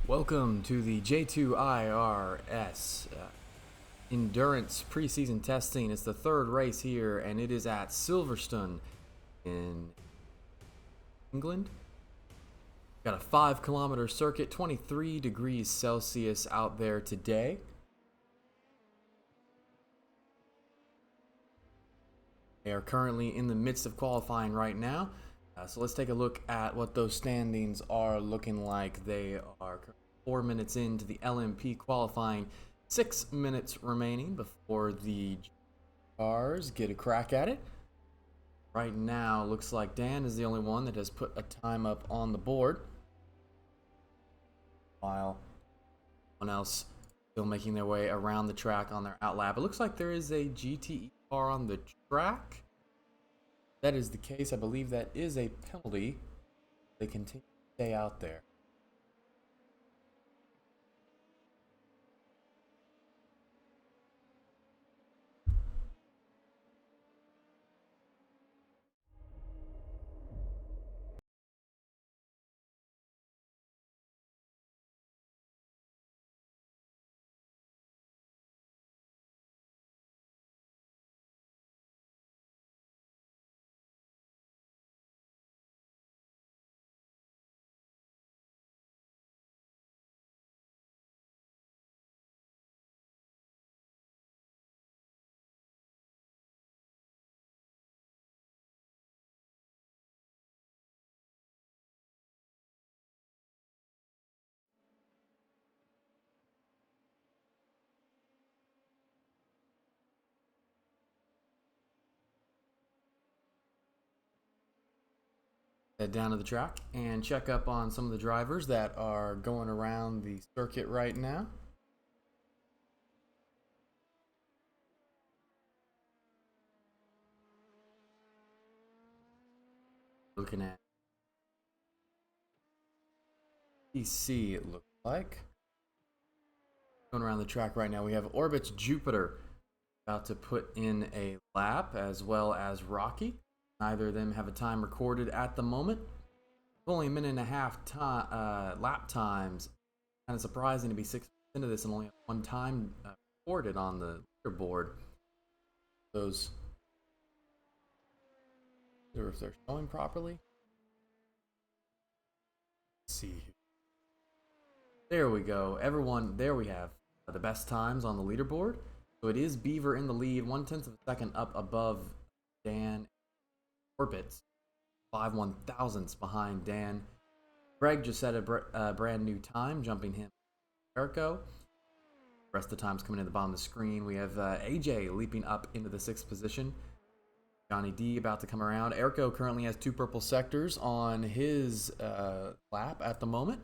Welcome to the J2iRS endurance preseason testing. It's the third race here, and it is at Silverstone in England. Got a 5-kilometer circuit, 23 degrees Celsius out there today. They are currently in the midst of qualifying right now. So let's take a look at what those standings are looking like. They are 4 minutes into the LMP qualifying, 6 minutes remaining before the cars get a crack at it. Right now, looks like Dan is the only one that has put a time up on the board, while everyone else still making their way around the track on their outlap. It looks like there is a GTE car on the track. That is the case. I believe that is a penalty. They continue to stay out there. Head down to the track and check up on some of the drivers that are going around the circuit right now. Looking at PC, it looks like. Going around the track right now, we have Orbit's Jupiter about to put in a lap, as well as Rocky. Neither of them have a time recorded at the moment. Only a minute and a half lap times. Kind of surprising to be 6 into this and only have one time recorded on the leaderboard. Those, if they're showing properly. Let's see. There we go. Everyone, there we have the best times on the leaderboard. So it is Beaver in the lead, 1/10 of a second up above Dan. Orbits 5/1000ths behind Dan. Greg just set a brand new time, jumping him. Erico. The rest of the times coming in the bottom of the screen. We have AJ leaping up into the 6th position. Johnny D about to come around. Erico currently has 2 purple sectors on his lap at the moment.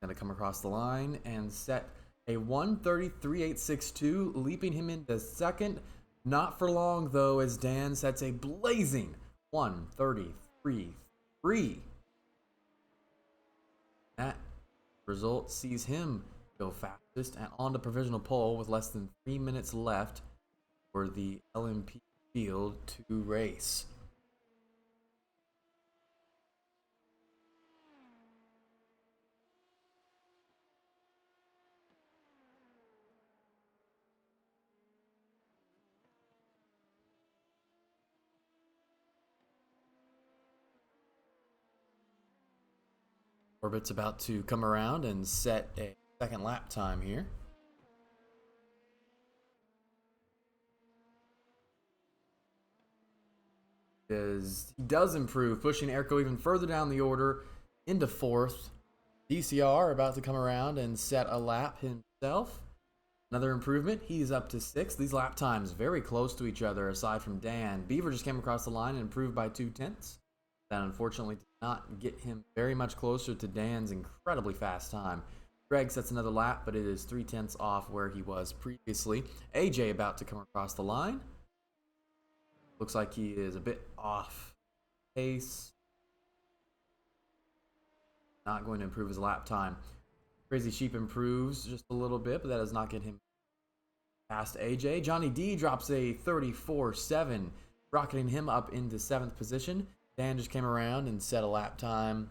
Going to come across the line and set a 1:33.862, leaping him into second. Not for long, though, as Dan sets a blazing 1:33.3. That result sees him go fastest and on the provisional pole with less than 3 minutes left for the LMP Field 2 race. Orbit's about to come around and set a second lap time here. He does improve, pushing Erico even further down the order into 4th. DCR about to come around and set a lap himself. Another improvement, he's up to 6th. These lap times very close to each other aside from Dan. Beaver just came across the line and improved by 2/10. That unfortunately did not get him very much closer to Dan's incredibly fast time. Greg sets another lap, but it is 3/10 off where he was previously. AJ about to come across the line. Looks like he is a bit off pace. Not going to improve his lap time. Crazy Sheep improves just a little bit, but that does not get him past AJ. Johnny D drops a 34.7, rocketing him up into 7th position. Dan just came around and set a lap time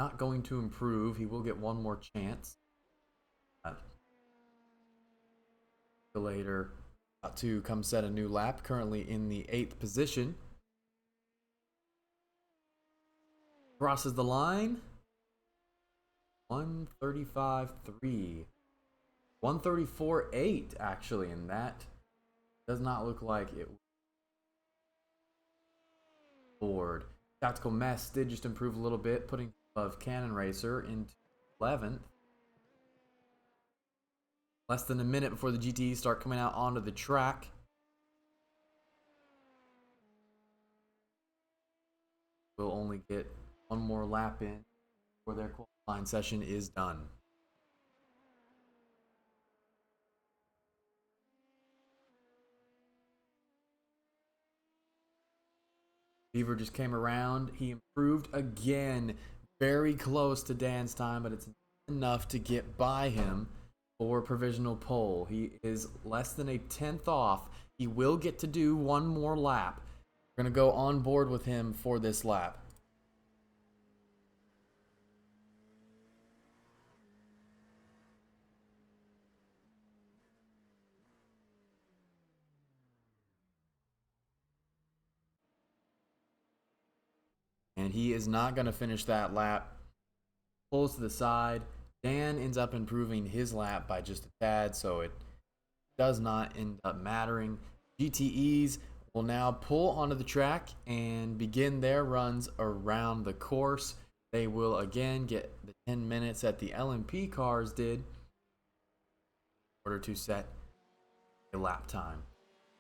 not going to improve. He will get one more chance. Later, about to come set a new lap. Currently in the 8th position. Crosses the line. 135.3. 134.8 actually, and that does not look like it. Board. Tactical Mess did just improve a little bit, putting above Cannon Racer into 11th. Less than a minute before the GTEs start coming out onto the track. We'll only get one more lap in before their qualifying session is done. Beaver just came around. He improved again. Very close to Dan's time, but it's enough to get by him for provisional pole. He is less than a 10th off. He will get to do one more lap. We're going to go on board with him for this lap. And he is not going to finish that lap. Pulls to the side. Dan ends up improving his lap by just a tad, so it does not end up mattering. GTEs will now pull onto the track and begin their runs around the course. They will again get the 10 minutes that the LMP cars did in order to set a lap time.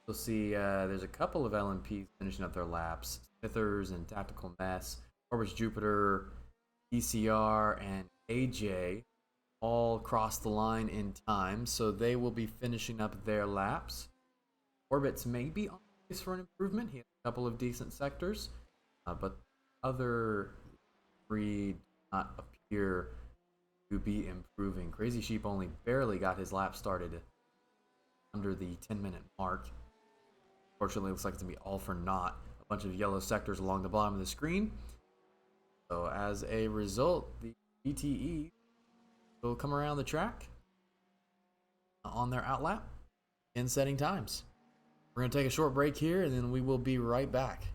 You'll see there's a couple of LMPs finishing up their laps. Smithers and Tactical Mess, Orbis Jupiter, ECR, and AJ all cross the line in time, so they will be finishing up their laps. Orbits may be on pace for an improvement. He has a couple of decent sectors, but other three do not appear to be improving. Crazy Sheep only barely got his lap started under the 10-minute mark. Fortunately, it looks like it's going to be all for naught. A bunch of yellow sectors along the bottom of the screen. So as a result, the GTE will come around the track on their outlap in setting times. We're going to take a short break here, and then we will be right back.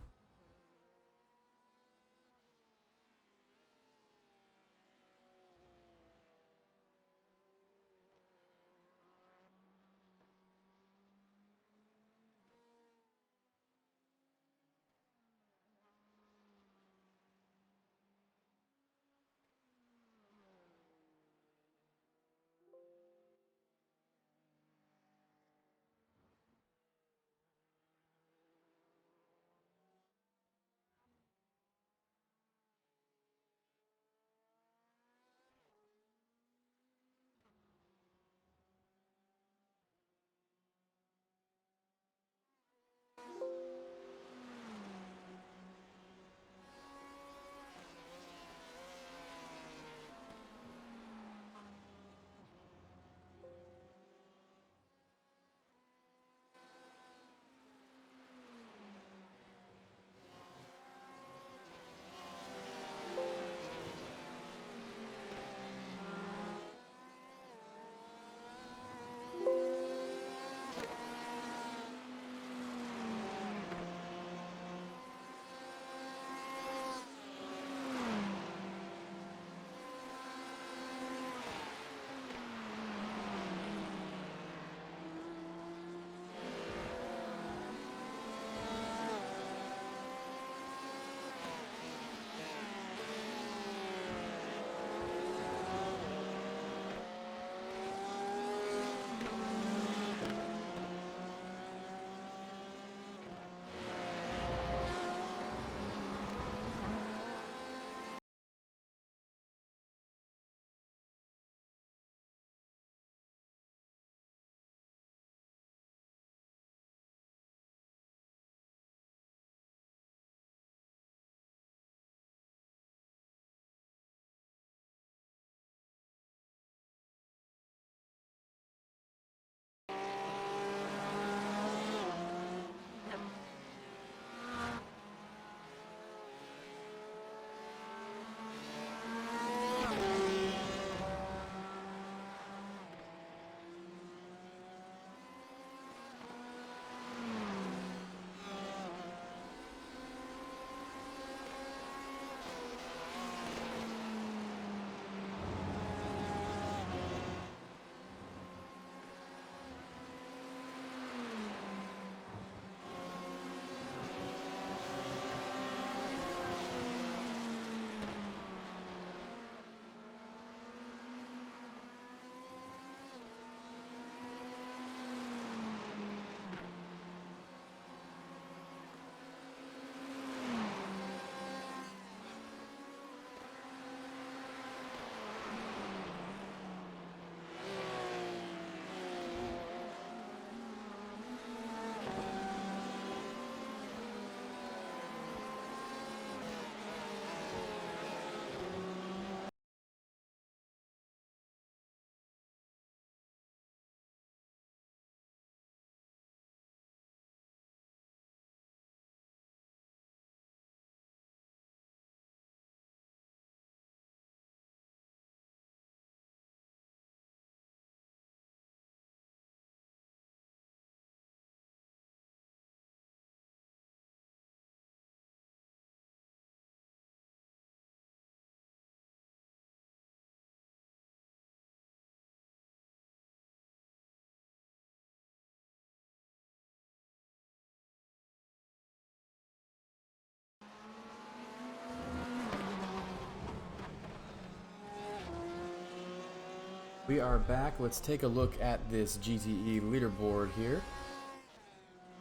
We are back. Let's take a look at this GTE leaderboard here.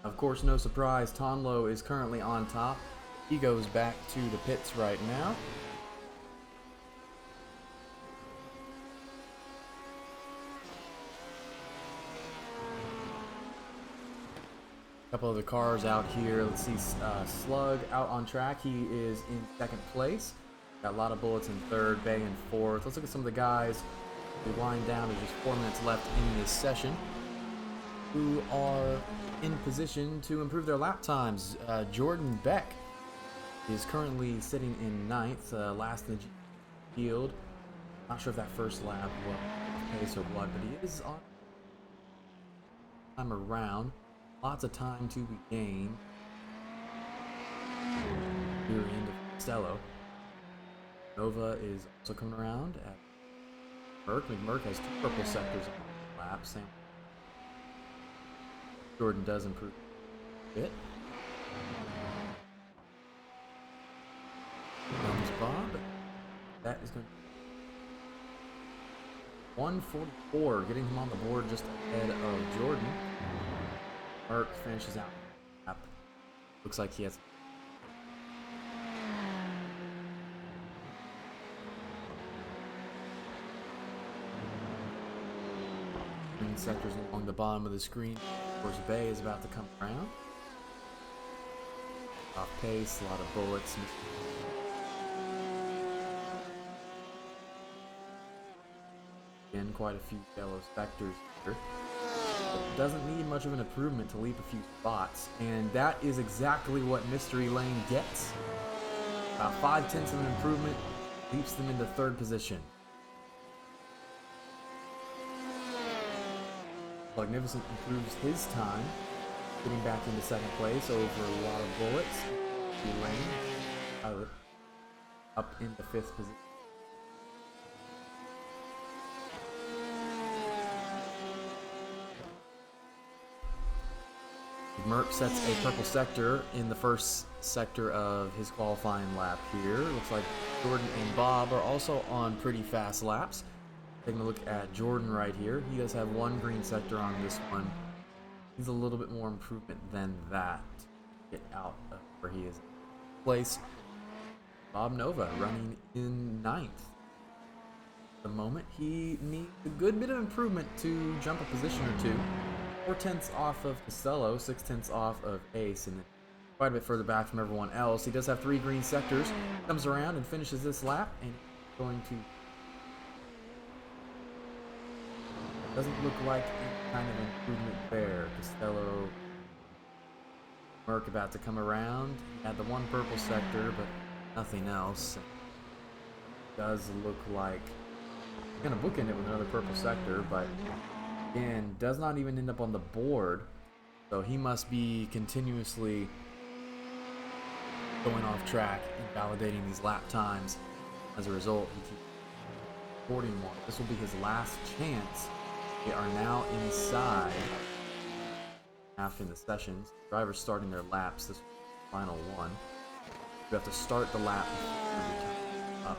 Of course, no surprise, Tonlo is currently on top. He goes back to the pits right now. A couple of the cars out here. Let's see, Slug out on track. He is in second place. Got a lot of bullets in third, Bay in fourth. Let's look at some of the guys. We wind down. There's just 4 minutes left in this session, who are in position to improve their lap times. Jordan Beck is currently sitting in 9th, last in the field. Not sure if that first lap was pace or what, but he is on time around. Lots of time to be gained here in Costello. Nova is also coming around at McMurk has 2 purple sectors on the lap. Sam Jordan does improve a bit. Comes Bob. That is going to 144, getting him on the board just ahead of Jordan. Merck finishes out the lap. Looks like he has green sectors along the bottom of the screen. Of course, Bay is about to come around. Off pace, a lot of bullets. Again, quite a few yellow sectors here. It doesn't need much of an improvement to leap a few spots, and that is exactly what Mystery Lane gets. About 5/10 of an improvement leaps them into 3rd position. Magnificent improves his time, getting back into 2nd place over a lot of bullets. Lane up into 5th position. Merck sets a purple sector in the first sector of his qualifying lap here. Looks like Jordan and Bob are also on pretty fast laps. Taking a look at Jordan right here. He does have 1 green sector on this one. He's a little bit more improvement than that to get out of where he is. Place Bob Nova running in 9th. At the moment, he needs a good bit of improvement to jump a position or 2. 4/10 off of Costello, 6/10 off of Ace, and then quite a bit further back from everyone else. He does have 3 green sectors. Comes around and finishes this lap, and he's going to. Doesn't look like any kind of improvement there. Costello, Merck about to come around. He had the 1 purple sector, but nothing else. Does look like he's gonna bookend it with another purple sector, but. And does not even end up on the board, so he must be continuously going off track and validating these lap times. As a result, he keeps recording one. This will be his last chance. They are now inside after the sessions. Drivers starting their laps. This is the final one. You have to start the lap every time up.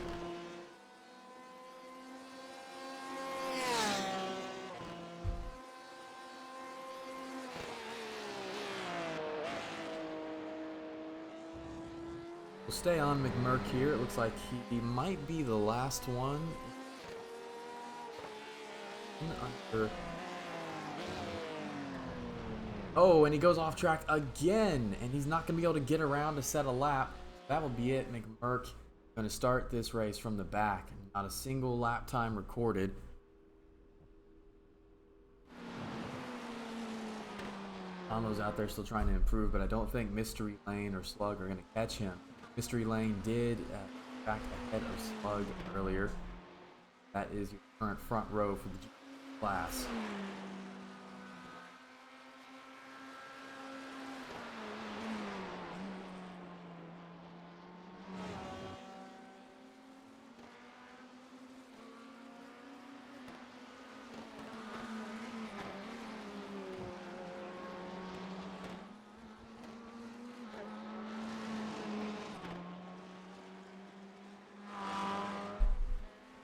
We'll stay on McMurk here. It looks like he might be the last one. Oh, and he goes off track again, and he's not going to be able to get around to set a lap. That will be it. McMurk going to start this race from the back. Not a single lap time recorded. Almo's out there still trying to improve, but I don't think Mystery Lane or Slug are going to catch him. Mystery Lane did back ahead of Slug earlier. That is your current front row for the G class.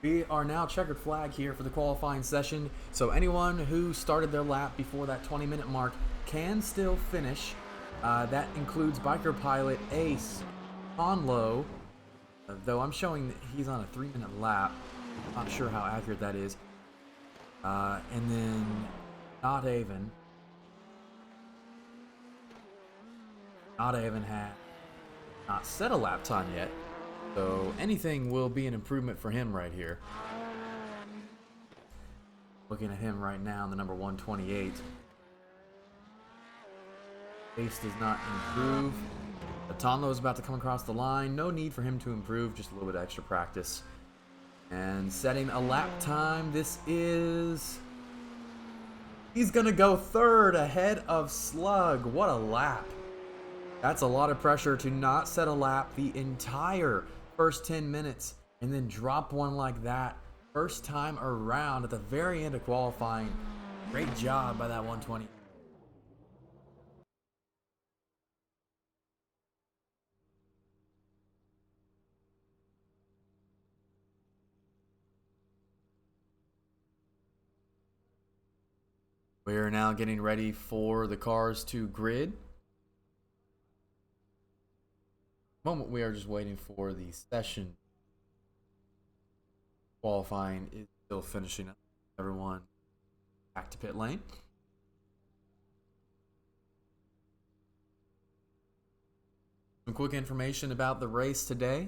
We are now checkered flag here for the qualifying session, so anyone who started their lap before that 20-minute mark can still finish. That includes biker pilot Ace, Conlo, though I'm showing that he's on a 3-minute lap. Not sure how accurate that is. And then Not Avon. Not Avon had not set a lap time yet, so anything will be an improvement for him right here. Looking at him right now in the number 128. Ace does not improve. Atonlo is about to come across the line. No need for him to improve, just a little bit of extra practice. And setting a lap time, this is... He's going to go third ahead of Slug. What a lap. That's a lot of pressure to not set a lap the entire first 10 minutes and then drop one like that first time around at the very end of qualifying. Great job by that 120. We are now getting ready for the cars to grid. Moment we are just waiting for the session. Qualifying is still finishing up. Everyone back to pit lane. Some quick information about the race today.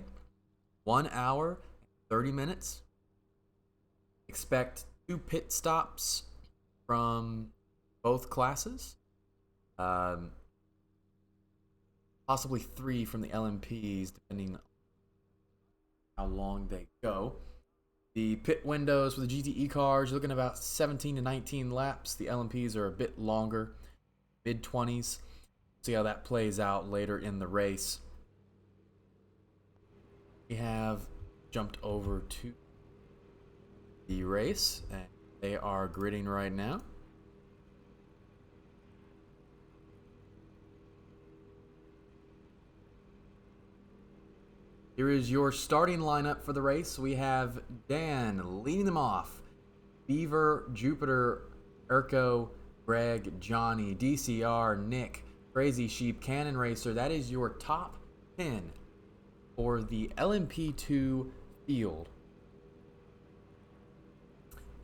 1 hour, 30 minutes. Expect 2 pit stops from both classes. Possibly 3 from the LMPs, depending on how long they go. The pit windows for the GTE cars, you're looking at about 17 to 19 laps. The LMPs are a bit longer, mid-20s. See how that plays out later in the race. We have jumped over to the race, and they are gridding right now. Here is your starting lineup for the race. We have Dan leading them off. Beaver, Jupiter, Urko, Greg, Johnny, DCR, Nick, Crazy Sheep, Cannon Racer. That is your top 10 for the LMP2 field.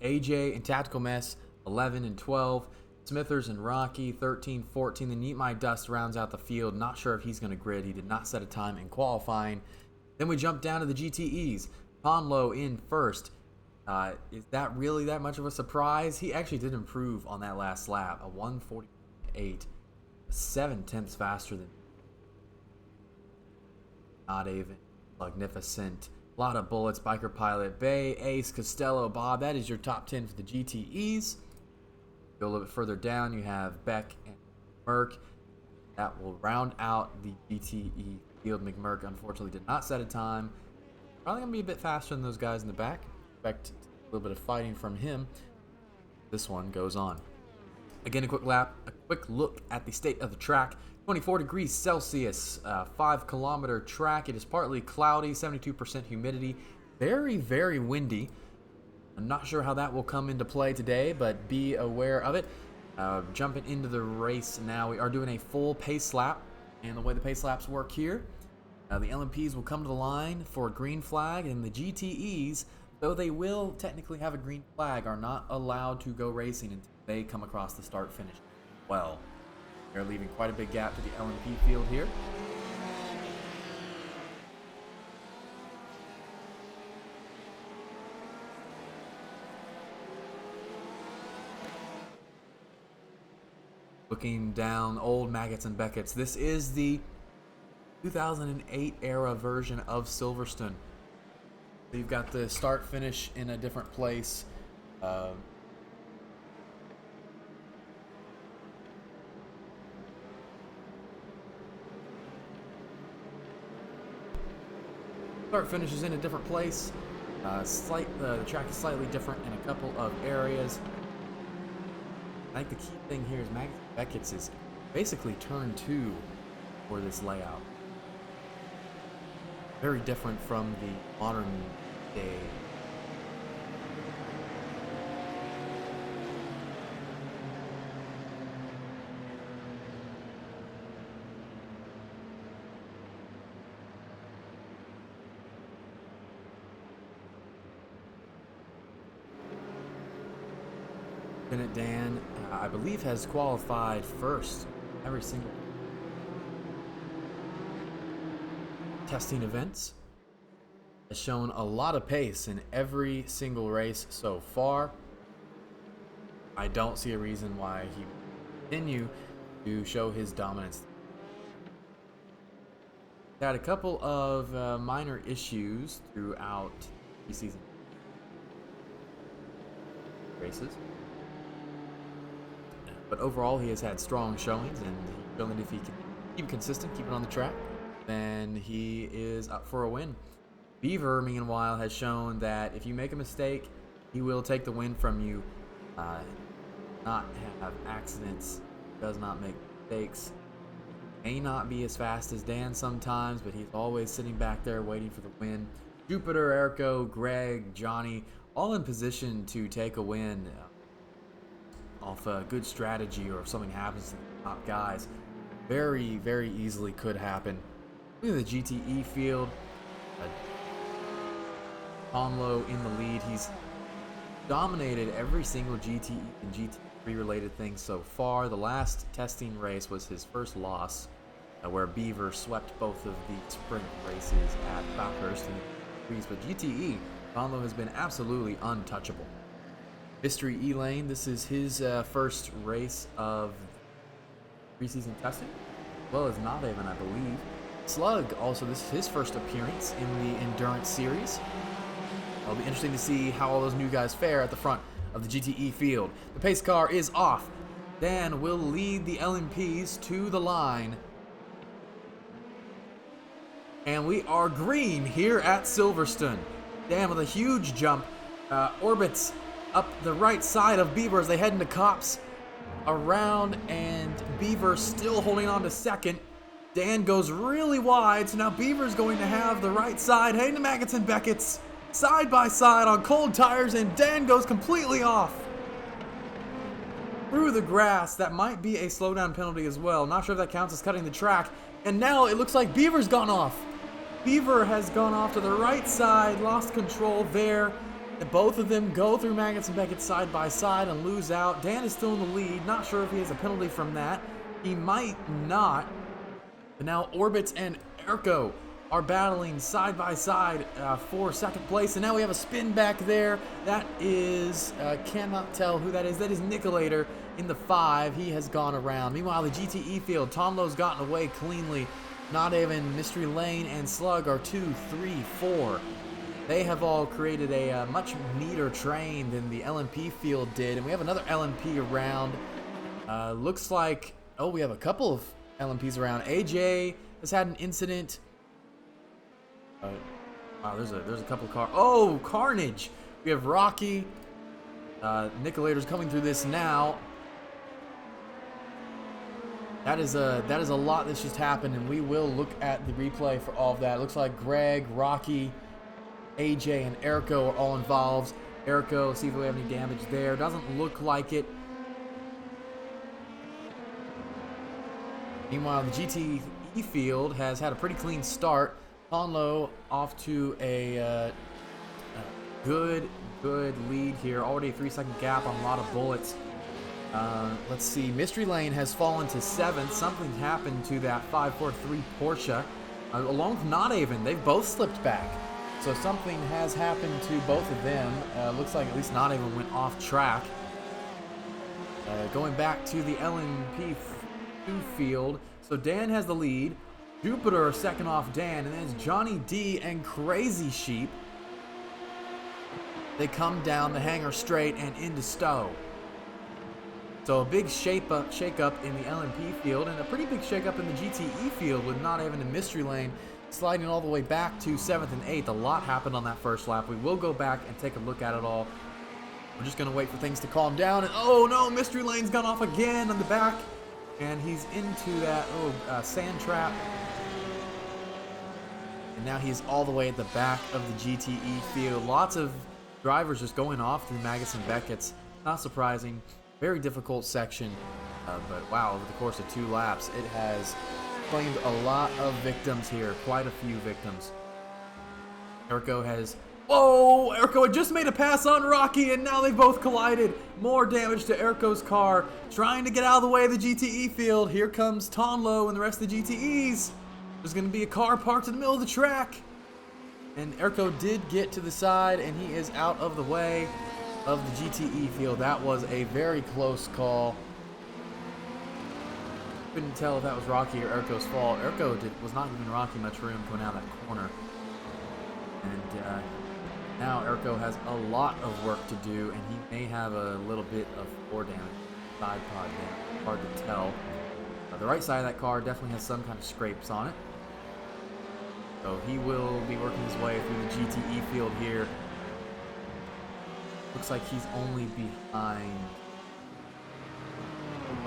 AJ and Tactical Mess, 11 and 12. Smithers and Rocky, 13, 14. Then Eat My Dust rounds out the field. Not sure if he's going to grid. He did not set a time in qualifying. Then we jump down to the GTEs. Conlo in first. Is that really that much of a surprise? He actually did improve on that last lap. A 1:48, 7/10 faster than Not Even. Magnificent. A lot of bullets. Biker Pilot, Bay, Ace, Costello, Bob. That is your top 10 for the GTEs. Go a little bit further down. You have Beck and Merck. That will round out the GTE field. McMurk unfortunately did not set a time. Probably going to be a bit faster than those guys in the back. Expect a little bit of fighting from him. This one goes on. Again, a quick look at the state of the track. 24 degrees Celsius, 5-kilometer track. It is partly cloudy, 72% humidity. Very, very windy. I'm not sure how that will come into play today, but be aware of it. Jumping into the race now. We are doing a full pace lap. And the way the pace laps work here, the LMPs will come to the line for a green flag, and the GTEs, though they will technically have a green flag, are not allowed to go racing until they come across the start finish. Well, they're leaving quite a big gap to the LMP field here. Looking down old Maggots and Beckett's. This is the 2008 era version of Silverstone. So you've got the start finish in a different place. Start finish is in a different place. The track is slightly different in a couple of areas. I think the key thing here is Beckett's is basically turn 2 for this layout. Very different from the modern day Lieutenant Dan, I believe, has qualified first every single testing events. Has shown a lot of pace in every single race so far. I don't see a reason why he will continue to show his dominance. Had a couple of minor issues throughout preseason races, but overall he has had strong showings, and he's shown that if he can keep consistent, keep it on the track, then he is up for a win. Beaver, meanwhile, has shown that if you make a mistake, he will take the win from you. Not have accidents, does not make mistakes. May not be as fast as Dan sometimes, but he's always sitting back there waiting for the win. Jupiter, Erico, Greg, Johnny, all in position to take a win off a good strategy, or if something happens to the top guys. Very, very easily could happen. Look at the GTE field. Conlo in the lead. He's dominated every single GTE and GT3 related thing so far. The last testing race was his first loss, where Beaver swept both of the sprint races at Bathurst in the Greece. But GTE, Conlo has been absolutely untouchable. Mystery E-Lane, this is his first race of preseason testing, as well as Notaven, I believe. Slug, also, this is his first appearance in the Endurance Series. It'll be interesting to see how all those new guys fare at the front of the GTE field. The pace car is off. Dan will lead the LMPs to the line. And we are green here at Silverstone. Dan with a huge jump. Orbits up the right side of Beaver as they head into Cops. Around, and Beaver still holding on to second. Dan goes really wide, so now Beaver's going to have the right side heading to Maggots and Beckett's. Side by side on cold tires, and Dan goes completely off through the grass. That might be a slowdown penalty as well. Not sure if that counts as cutting the track. And now it looks like Beaver's gone off. Beaver has gone off to the right side, lost control there. And both of them go through Maggots and Beckett side by side and lose out. Dan is still in the lead. Not sure if he has a penalty from that. He might not. But now Orbits and Erco are battling side by side for second place, and now we have a spin back there. That is, cannot tell who that is. That is Nicolator in the 5. He has gone around. Meanwhile, the GTE field, Tom Lowe's gotten away cleanly. Not even Mystery Lane and Slug are 2, 3, 4. They have all created a much neater train than the LMP field did, and we have another LMP around. Looks like, oh, we have a couple of LMPs around. AJ has had an incident. Wow, there's a couple of cars. Oh, carnage! We have Rocky. Nicolator's coming through this now. That is a lot that's just happened, and we will look at the replay for all of that. It looks like Greg, Rocky, AJ, and Erico are all involved. Erico, see if we have any damage there. Doesn't look like it. Meanwhile, the GTE field has had a pretty clean start. Conlo off to a good lead here. Already a 3-second gap on a lot of bullets. Let's see. Mystery Lane has fallen to 7th. Something happened to that 543 Porsche. Along with Notaven, they've both slipped back. So something has happened to both of them. Looks like at least Notaven went off track. Going back to the LMP2 field. So Dan has the lead. Jupiter second off Dan, and then it's Johnny D and Crazy Sheep. They come down the hangar straight and into Stowe. So a big shake-up in the LMP field, and a pretty big shake-up in the GTE field with not having a Mystery Lane sliding all the way back to 7th and 8th. A lot happened on that first lap. We will go back and take a look at it all. We're just going to wait for things to calm down. And oh no, Mystery Lane's gone off again on the back. And he's into that sand trap. And now he's all the way at the back of the GTE field. Lots of drivers just going off through Maggots and Beckett's. Not surprising. Very difficult section. But wow, over the course of 2 laps, it has claimed a lot of victims here. Quite a few victims. Erico has Whoa, Erko had just made a pass on Rocky, and now they've both collided. More damage to Erko's car, trying to get out of the way of the GTE field. Here comes Tonlo and the rest of the GTEs. There's going to be a car parked in the middle of the track. And Erko did get to the side, and he is out of the way of the GTE field. That was a very close call. Couldn't tell if that was Rocky or Erko's fault. Erko was not giving Rocky much room coming out of that corner. And now Erko has a lot of work to do, and he may have a little bit of floor damage, side pod damage. Hard to tell. The right side of that car definitely has some kind of scrapes on it. So he will be working his way through the GTE field here. Looks like he's only behind...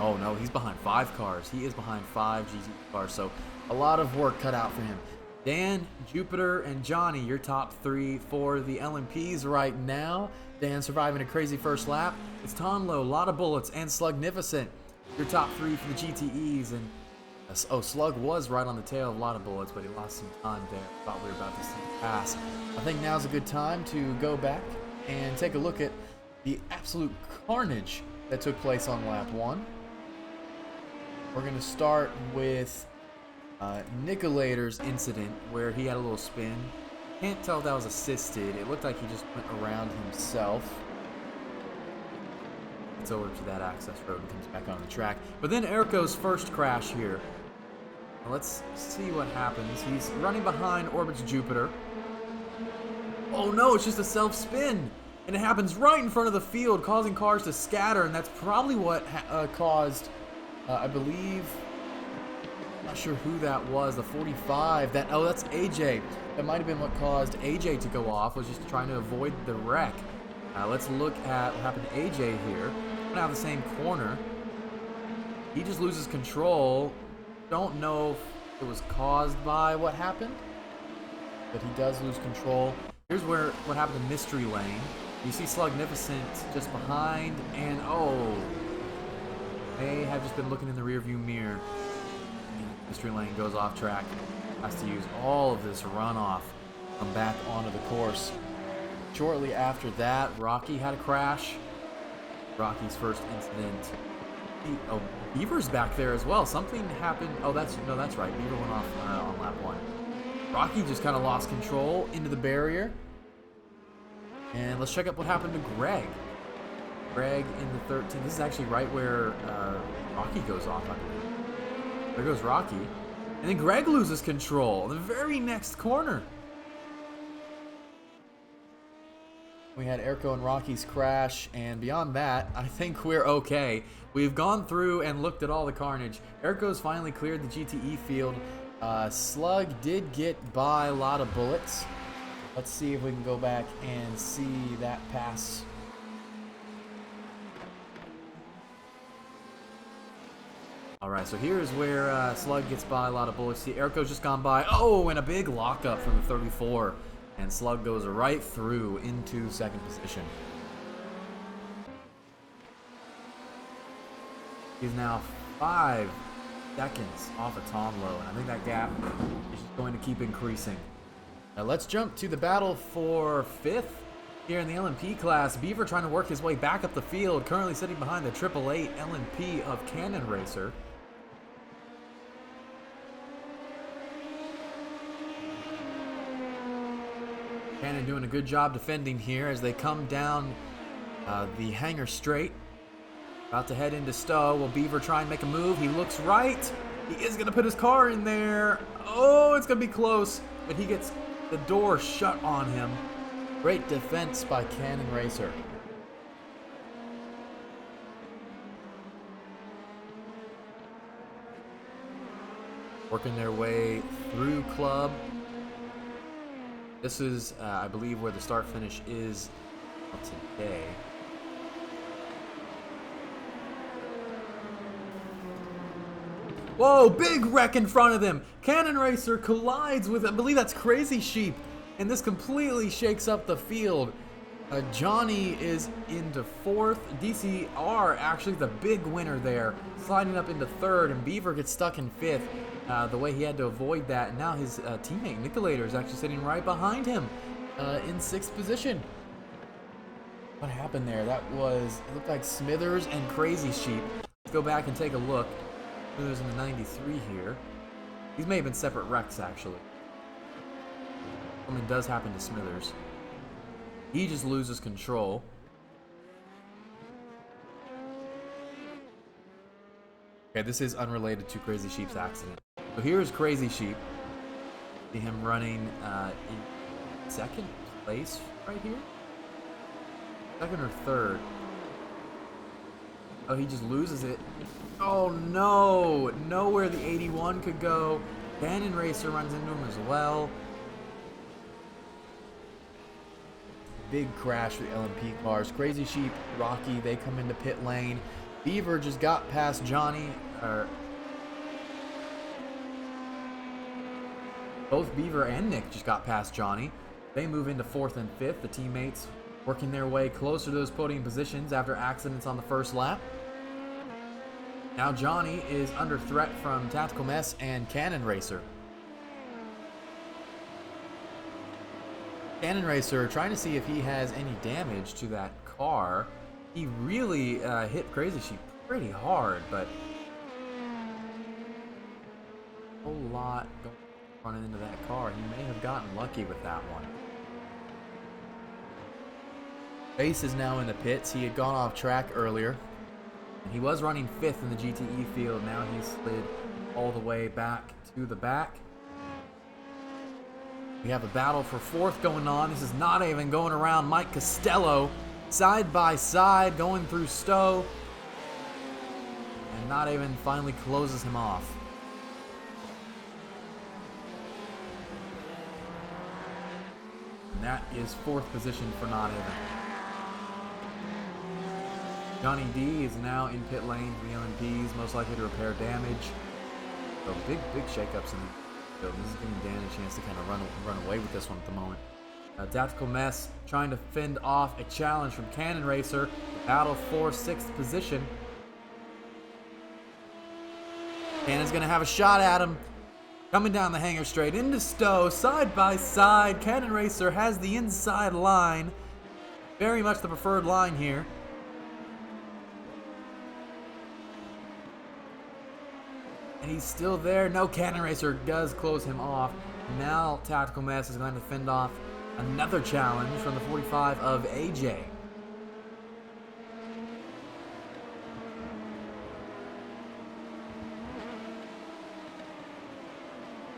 Oh no, he's behind 5 cars. He is behind 5 GTE cars, so a lot of work cut out for him. Dan, Jupiter, and Johnny, your top 3 for the LMPs right now. Dan surviving a crazy first lap. It's Tonlo, a lot of bullets, and Slugnificent, your top 3 for the GTEs. And Slug was right on the tail of a lot of bullets, but he lost some time there. Thought we were about to see the pass. I think now's a good time to go back and take a look at the absolute carnage that took place on lap 1. We're going to start with Nicolator's incident where he had a little spin. Can't tell if that was assisted. It looked like he just went around himself. Gets over to that access road and comes back on the track. But then Erko's first crash here. Now let's see what happens. He's running behind Orbit's Jupiter. Oh no, it's just a self-spin. And it happens right in front of the field, causing cars to scatter. And that's probably what caused, I believe... Not sure who that was, the 45. That's AJ. That might have been what caused AJ to go off, was just trying to avoid the wreck. Let's look at what happened to AJ here. Now the same corner. He just loses control. Don't know if it was caused by what happened, but he does lose control. Here's what happened in Mystery Lane. You see Slugnificent just behind, and oh, may have just been looking in the rearview mirror. Mystery Lane goes off track. Has to use all of this runoff to come back onto the course. Shortly after that, Rocky had a crash. Rocky's first incident. Oh, Beaver's back there as well. Something happened. Oh, that's right. Beaver went off on lap 1. Rocky just kind of lost control into the barrier. And let's check out what happened to Greg. Greg in the 13. This is actually right where Rocky goes off, I believe. There goes Rocky. And then Greg loses control. The very next corner. We had Erko and Rocky's crash. And beyond that, I think we're okay. We've gone through and looked at all the carnage. Erko's finally cleared the GTE field. Slug did get by a lot of bullets. Let's see if we can go back and see that pass. Alright, so here's where Slug gets by a lot of bullets. See, Erko's just gone by. Oh, and a big lockup from the 34. And Slug goes right through into second position. He's now 5 seconds off of Tonlo, and I think that gap is just going to keep increasing. Now let's jump to the battle for 5th here in the LMP class. Beaver trying to work his way back up the field, currently sitting behind the 888 LMP of Cannon Racer. Cannon doing a good job defending here as they come down the hangar straight. About to head into Stowe. Will Beaver try and make a move? He looks right. He is going to put his car in there. Oh, it's going to be close. But he gets the door shut on him. Great defense by Cannon Racer. Working their way through Club. This is, I believe, where the start-finish is today. Whoa, big wreck in front of them. Cannon Racer collides with, I believe that's Crazy Sheep. And this completely shakes up the field. Johnny is into 4th. DCR actually the big winner there, sliding up into 3rd. And Beaver gets stuck in 5th. The way he had to avoid that. And now his teammate Nicolator is actually sitting right behind him. in 6th position. What happened there? That was, it looked like Smithers and Crazy Sheep. Let's go back and take a look. Smithers in the 93 here. These may have been separate wrecks, actually. Something does happen to Smithers. He just loses control. Okay, this is unrelated to Crazy Sheep's accident. So here's Crazy Sheep. See him running in 2nd place right here? 2nd or 3rd? Oh, he just loses it. Oh no! Nowhere the 81 could go. Cannon Racer runs into him as well. Big crash for the LMP cars. Crazy Sheep, Rocky, they come into pit lane. Beaver just got past Johnny. Both Beaver and Nick just got past Johnny. They move into 4th and 5th. The teammates working their way closer to those podium positions after accidents on the first lap. Now Johnny is under threat from Tactical Mess and Cannon Racer. Cannon Racer trying to see if he has any damage to that car. He really hit Crazy Sheep pretty hard, but a whole lot going running into that car. He may have gotten lucky with that one. Base is now in the pits. He had gone off track earlier. He was running 5th in the GTE field. Now he slid all the way back to the back. We have a battle for 4th going on. This is not even going around Mike Costello. Side by side, going through Stowe. And not even finally closes him off. And that is 4th position for not even. Johnny D is now in pit lane for the LMPs, most likely to repair damage. So big shakeups in the field. This is giving Dan a chance to kind of run away with this one at the moment. Tactical Mess trying to fend off a challenge from Cannon Racer. Battle for 6th position. Cannon's going to have a shot at him. Coming down the hangar straight into Stowe, side by side. Cannon Racer has the inside line. Very much the preferred line here. And he's still there. No, Cannon Racer does close him off. Now Tactical Mess is going to fend off another challenge from the 45 of AJ.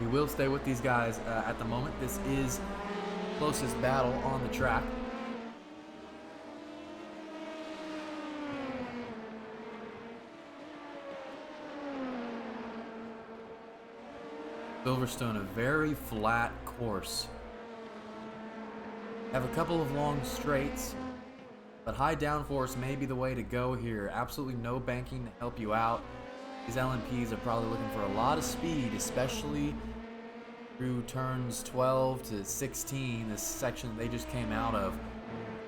We will stay with these guys at the moment. This is the closest battle on the track. Silverstone, a very flat course. Have a couple of long straights, but high downforce may be the way to go here. Absolutely no banking to help you out. These LMPs are probably looking for a lot of speed, especially through turns 12 to 16, this section they just came out of.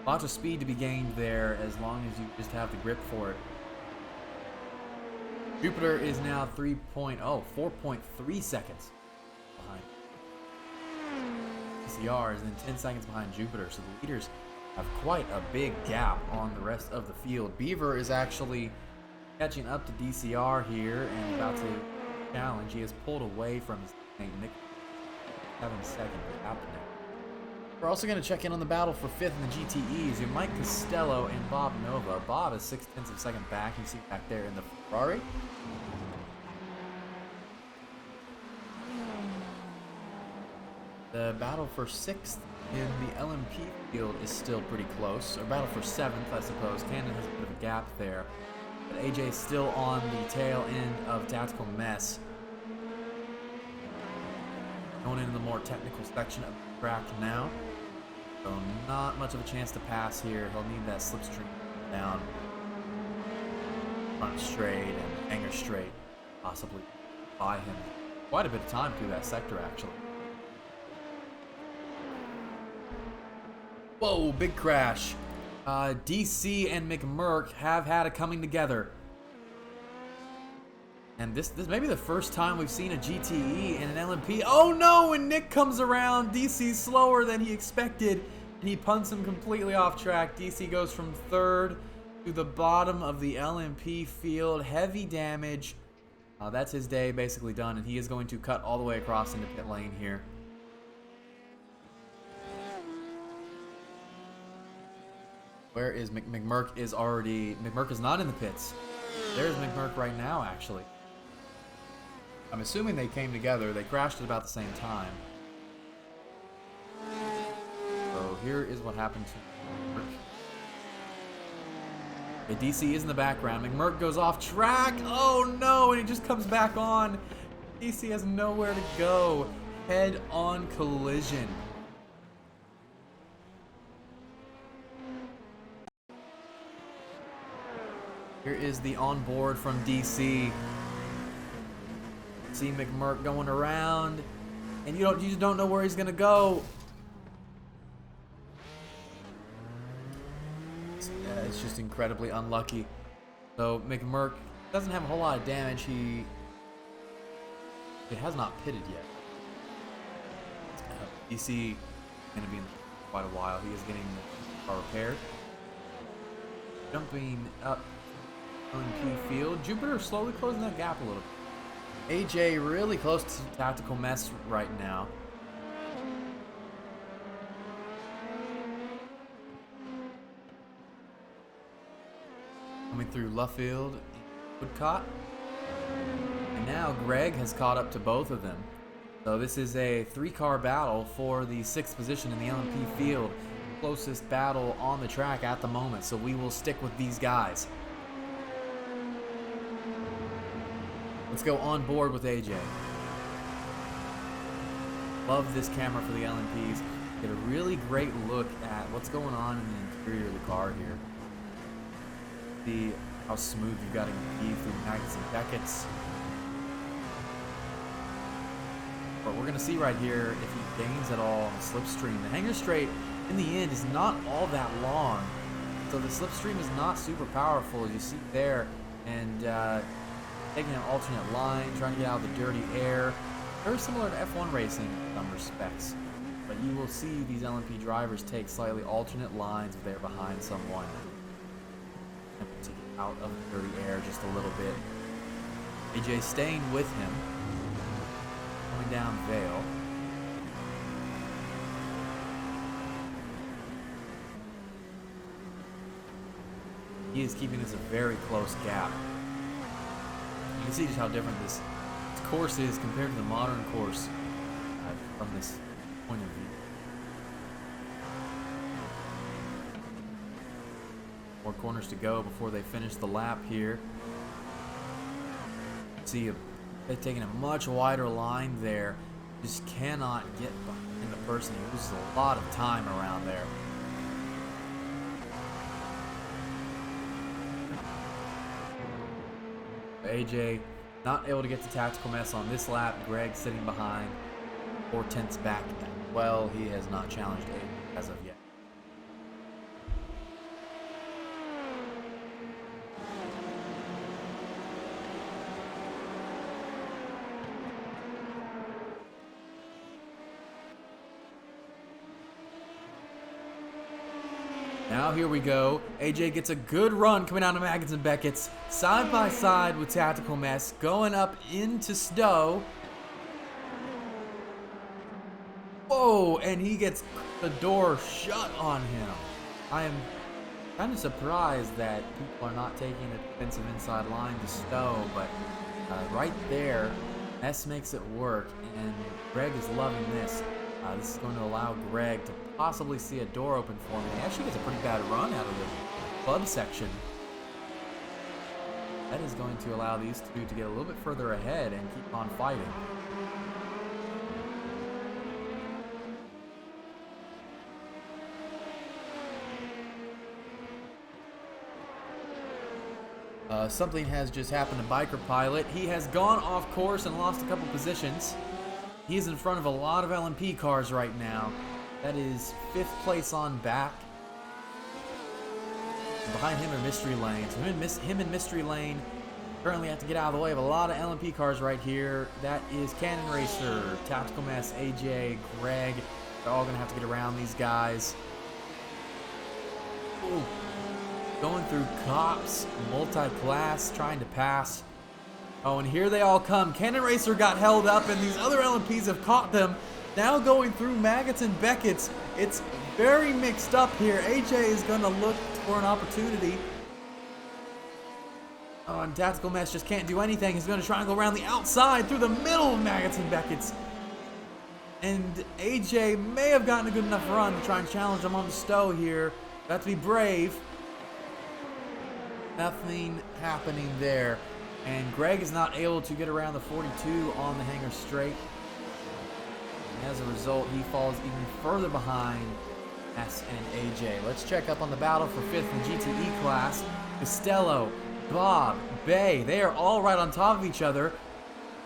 Lots of speed to be gained there as long as you just have the grip for it. Jupiter is now 4.3 seconds behind. DCR is then 10 seconds behind Jupiter, so the leaders have quite a big gap on the rest of the field. Beaver is actually catching up to DCR here and about to challenge. He has pulled away from his teammate Nick. 7-second gap now. We're also going to check in on the battle for 5th in the GTEs. You have Mike Costello and Bob Nova. Bob is 0.6 of a second back. You see back there in the Ferrari. The battle for 6th in the LMP field is still pretty close. Or battle for 7th, I suppose. Cannon has a bit of a gap there. But AJ is still on the tail end of Tactical Mess. Going into the more technical section of the track now. So not much of a chance to pass here. He'll need that slipstream down. Front straight and hanger straight. Possibly buy him quite a bit of time through that sector, actually. Whoa, big crash. DC and McMurk have had a coming together. And this may be the first time we've seen a GTE in an LMP. Oh no, when Nick comes around, DC's slower than he expected, and he punts him completely off track. DC goes from third to the bottom of the LMP field. Heavy damage. That's his day basically done, and he is going to cut all the way across into pit lane here. Where is McMurk? McMurk is not in the pits. There's McMurk right now, actually. I'm assuming they came together. They crashed at about the same time. So here is what happened to McMurk. Okay, DC is in the background. McMurk goes off track. Oh no, and he just comes back on. DC has nowhere to go. Head-on collision. Here is the onboard from DC. See McMurk going around, and you just don't know where he's gonna go. It's just incredibly unlucky. So McMurk doesn't have a whole lot of damage. He has not pitted yet. DC is gonna be in quite a while. He is getting the car repaired. Jumping up LMP field. Jupiter slowly closing that gap a little bit. AJ really close to tactical mess right now. Coming through Luffield, Woodcott. And now Greg has caught up to both of them. So this is a 3-car battle for the 6th position in the LMP field. Closest battle on the track at the moment. So we will stick with these guys. Let's go on board with AJ. Love this camera for the LMPs. Get a really great look at what's going on in the interior of the car here. See how smooth you've got to be through Knights and Beckett's. But we're going to see right here if he gains at all on the slipstream. The hanger straight, in the end, is not all that long. So the slipstream is not super powerful, as you see there. And taking an alternate line, trying to get out of the dirty air. Very similar to F1 racing in some respects. But you will see these LMP drivers take slightly alternate lines if they're behind someone. To get out of the dirty air just a little bit. AJ staying with him. Coming down Vale. He is keeping this a very close gap. You can see just how different this course is compared to the modern course from this point of view. More corners to go before they finish the lap here. See, they've taken a much wider line there. Just cannot get behind the person. He loses a lot of time around there. AJ not able to get to tactical mess on this lap. Greg sitting behind 4/10 back. Well, he has not challenged AJ as of yet. Now here we go. AJ gets a good run coming out of Maggins and Beckett's. Side by side with Tactical Mess. Going up into Stowe. Whoa, and he gets the door shut on him. I am kind of surprised that people are not taking a defensive inside line to Stowe, but right there, Mess makes it work, and Greg is loving this. This is going to allow Greg to possibly see a door open for him. He actually gets a pretty bad run out of the club section. That is going to allow these two to get a little bit further ahead and keep on fighting. Something has just happened to Biker Pilot. He has gone off course and lost a couple positions. He is in front of a lot of LMP cars right now. That is 5th place on back. And behind him are Mystery Lane. So him and Mystery Lane Currently have to get out of the way of a lot of LMP cars right here. That is Cannon Racer, Tactical Mess, AJ, Greg. They're all going to have to get around these guys. Ooh. Going through cops, multi-class, trying to pass. Oh, and here they all come. Cannon Racer got held up, and these other LMPs have caught them. Now going through Maggots and Beckett's. It's very mixed up here. AJ is going to look for an opportunity. Oh, and Tactical Mess just can't do anything. He's going to try and go around the outside through the middle of Maggots and Beckett's. And AJ may have gotten a good enough run to try and challenge him on the Stowe here. Got to be brave. Nothing happening there. And Greg is not able to get around the 42 on the hanger straight. And as a result, he falls even further behind S and AJ. Let's check up on the battle for 5th in GTE class. Costello, Bob, Bay, they are all right on top of each other.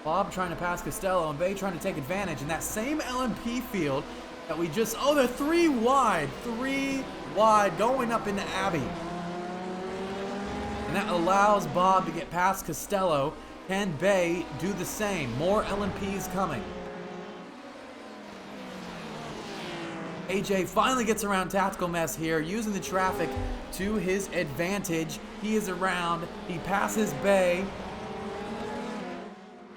Bob trying to pass Costello and Bay trying to take advantage. In that same LMP field that we just, oh, they're 3 wide going up into Abbey. And that allows Bob to get past Costello. Can Bay do the same? More LMPs coming. AJ finally gets around Tactical Mess here, using the traffic to his advantage. He is around. He passes Bay.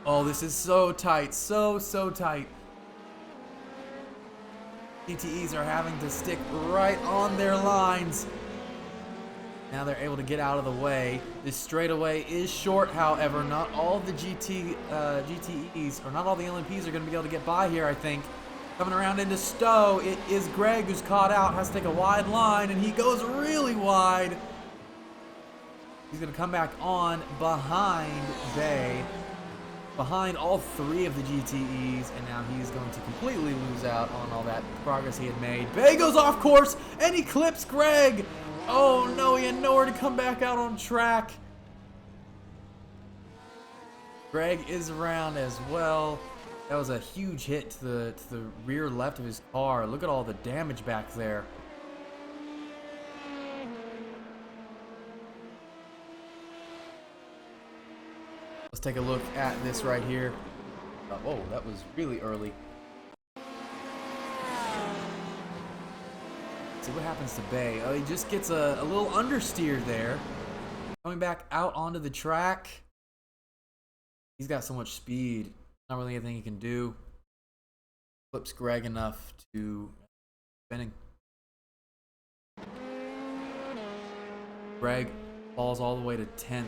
Oh, this is so tight. So tight. GTEs are having to stick right on their lines. Now they're able to get out of the way. This straightaway is short, however. Not all of the GTEs, or not all the LMPs are going to be able to get by here, I think. Coming around into Stowe, it is Greg who's caught out, has to take a wide line, and he goes really wide. He's going to come back on behind Bay, behind all 3 of the GTEs, and now he's going to completely lose out on all that progress he had made. Bay goes off course, and he clips Greg. Oh no, he had nowhere to come back out on track. Greg is around as well. That was a huge hit to the rear left of his car. Look at all the damage back there. Let's take a look at this right here. Oh, that was really early. See what happens to Bay. Oh, he just gets a little understeer there. Coming back out onto the track. He's got so much speed. Not really anything he can do. Flips Greg enough to spinning. Greg falls all the way to 10th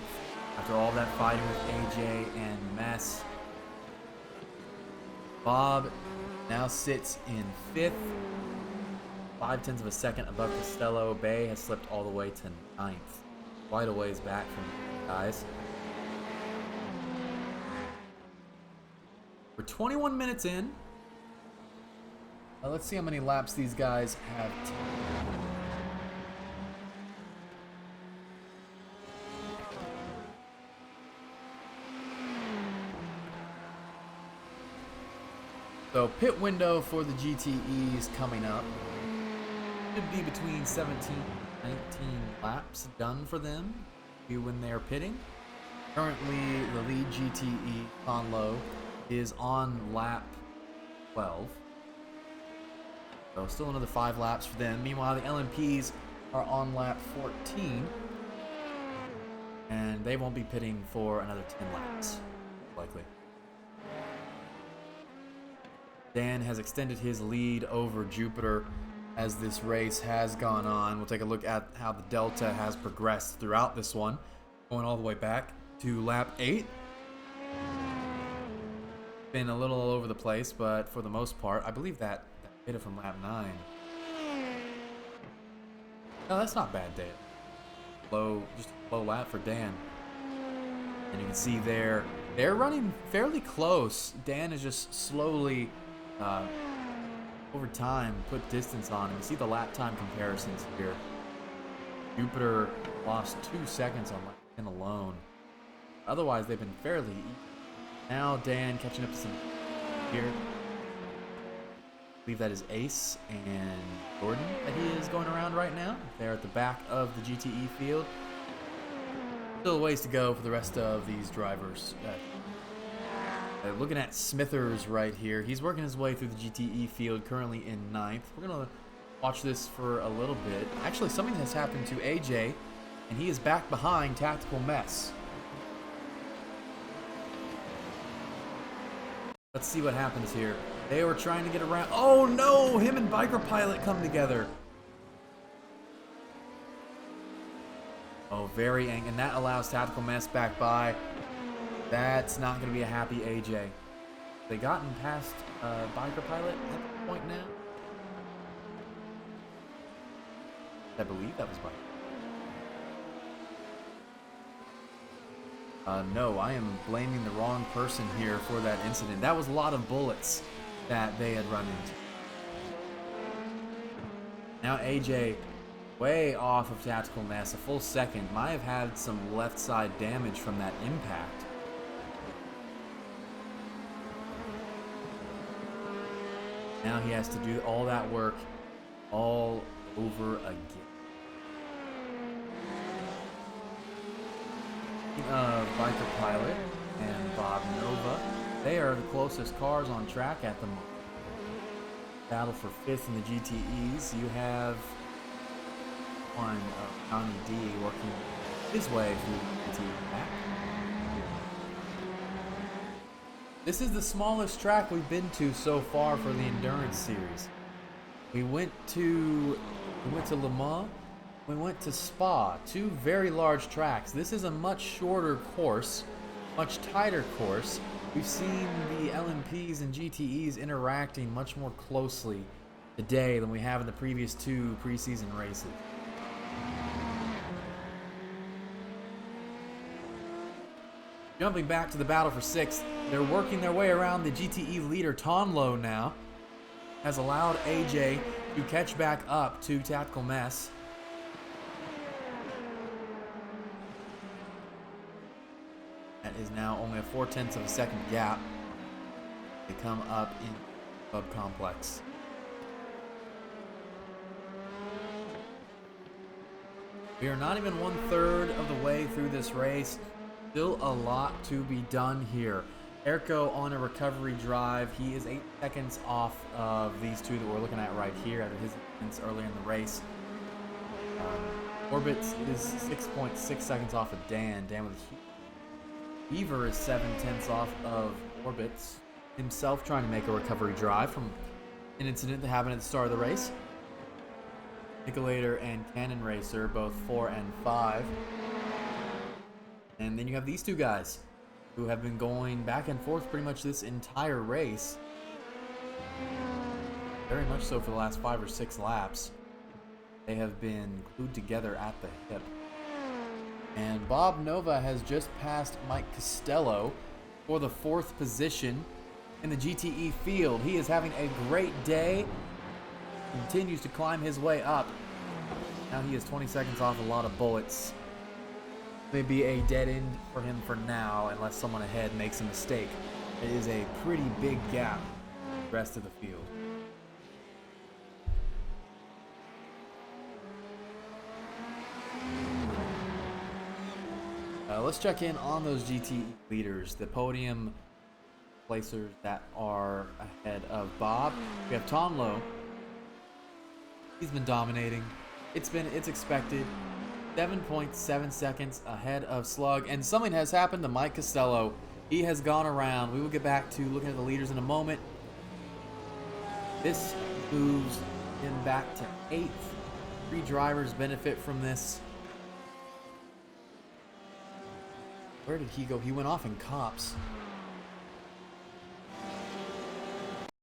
after all that fighting with AJ and Mess. Bob now sits in 5th. 0.5 of a second above Costello. Bay has slipped all the way to 9th. Quite a ways back from the guys. We're 21 minutes in. Let's see how many laps these guys have. So pit window for the GTEs coming up. Should be between 17 and 19 laps done for them when they're pitting. Currently, the lead GTE, Conlo, is on lap 12. So still another 5 laps for them. Meanwhile, the LMPs are on lap 14. And they won't be pitting for another 10 laps, likely. Dan has extended his lead over Jupiter as this race has gone on. We'll take a look at how the Delta has progressed throughout this one, going all the way back to lap 8. Been a little all over the place, but for the most part, I believe that data from lap 9. No, that's not bad data. Just a low lap for Dan. And you can see there, they're running fairly close. Dan is just slowly, over time, put distance on him. You see the lap time comparisons here. Jupiter lost 2 seconds on lap 10 alone. Otherwise, they've been fairly even. Now Dan catching up to some here. I believe that is Ace and Jordan that he is going around right now. They're at the back of the GTE field. Still a ways to go for the rest of these drivers. Looking at Smithers right here. He's working his way through the GTE field, currently in 9th. We're going to watch this for a little bit. Actually, something has happened to AJ, and he is back behind Tactical Mess. Let's see what happens here. They were trying to get around. Oh no! Him and Biker Pilot come together. Oh, very angry. And that allows Tactical Mess back by. That's not going to be a happy AJ. They gotten past Biker Pilot at this point now. I believe that was Biker. No, I am blaming the wrong person here for that incident. That was a lot of bullets that they had run into. Now AJ, way off of Tactical Mess, a full second. Might have had some left side damage from that impact. Now he has to do all that work all over again. Biker Pilot and Bob Nova, they are the closest cars on track at the moment. Battle for 5th in the GTEs. You have one Johnny D working his way through the GTE back. This is the smallest track we've been to so far for the Endurance Series. We went to Le Mans, we went to Spa, 2 very large tracks. This is a much shorter course, much tighter course. We've seen the LMPs and GTEs interacting much more closely today than we have in the previous 2 preseason races. Jumping back to the battle for 6th, they're working their way around the GTE leader. Tonlo now has allowed AJ to catch back up to Tactical Mess. That is now only a 4/10 of a second gap. They come up in Club Complex. We are not even 1/3 of the way through this race. Still a lot to be done here. Erko on a recovery drive. He is 8 seconds off of these 2 that we're looking at right here after his instance earlier in the race. Orbit is 6.6 seconds off of Dan. Dan with a Beaver is 7/10 off of Orbits. Himself trying to make a recovery drive from an incident that happened at the start of the race. Nicolator and Cannon Racer, both 4 and 5. And then you have these 2 guys who have been going back and forth pretty much this entire race. Very much so for the last 5 or 6 laps. They have been glued together at the hip. And Bob Nova has just passed Mike Costello for the 4th position in the GTE field. He is having a great day. Continues to climb his way up. Now he is 20 seconds off a lot of bullets. Maybe a dead end for him for now, unless someone ahead makes a mistake. It is a pretty big gap for the rest of the field. Let's check in on those GTE leaders, the podium placers that are ahead of Bob. We have Tonlo. He's been dominating. It's expected. 7.7 seconds ahead of Slug, and something has happened to Mike Costello. He has gone around. We will get back to looking at the leaders in a moment. This moves him back to 8th. 3 drivers benefit from this. Where did he go? He went off in Cops.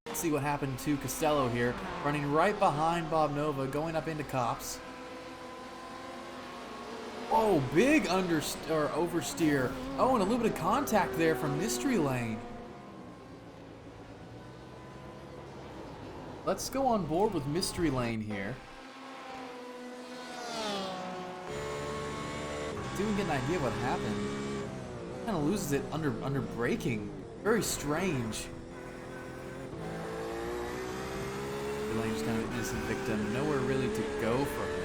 Let's see what happened to Costello here. Running right behind Bob Nova, going up into Cops. Oh, big oversteer. Oh, and a little bit of contact there from Mystery Lane. Let's go on board with Mystery Lane here. See if we can get an idea of what happened. Kind of loses it under braking. Very strange. Mystery Lane just kind of an innocent victim. Nowhere really to go from him.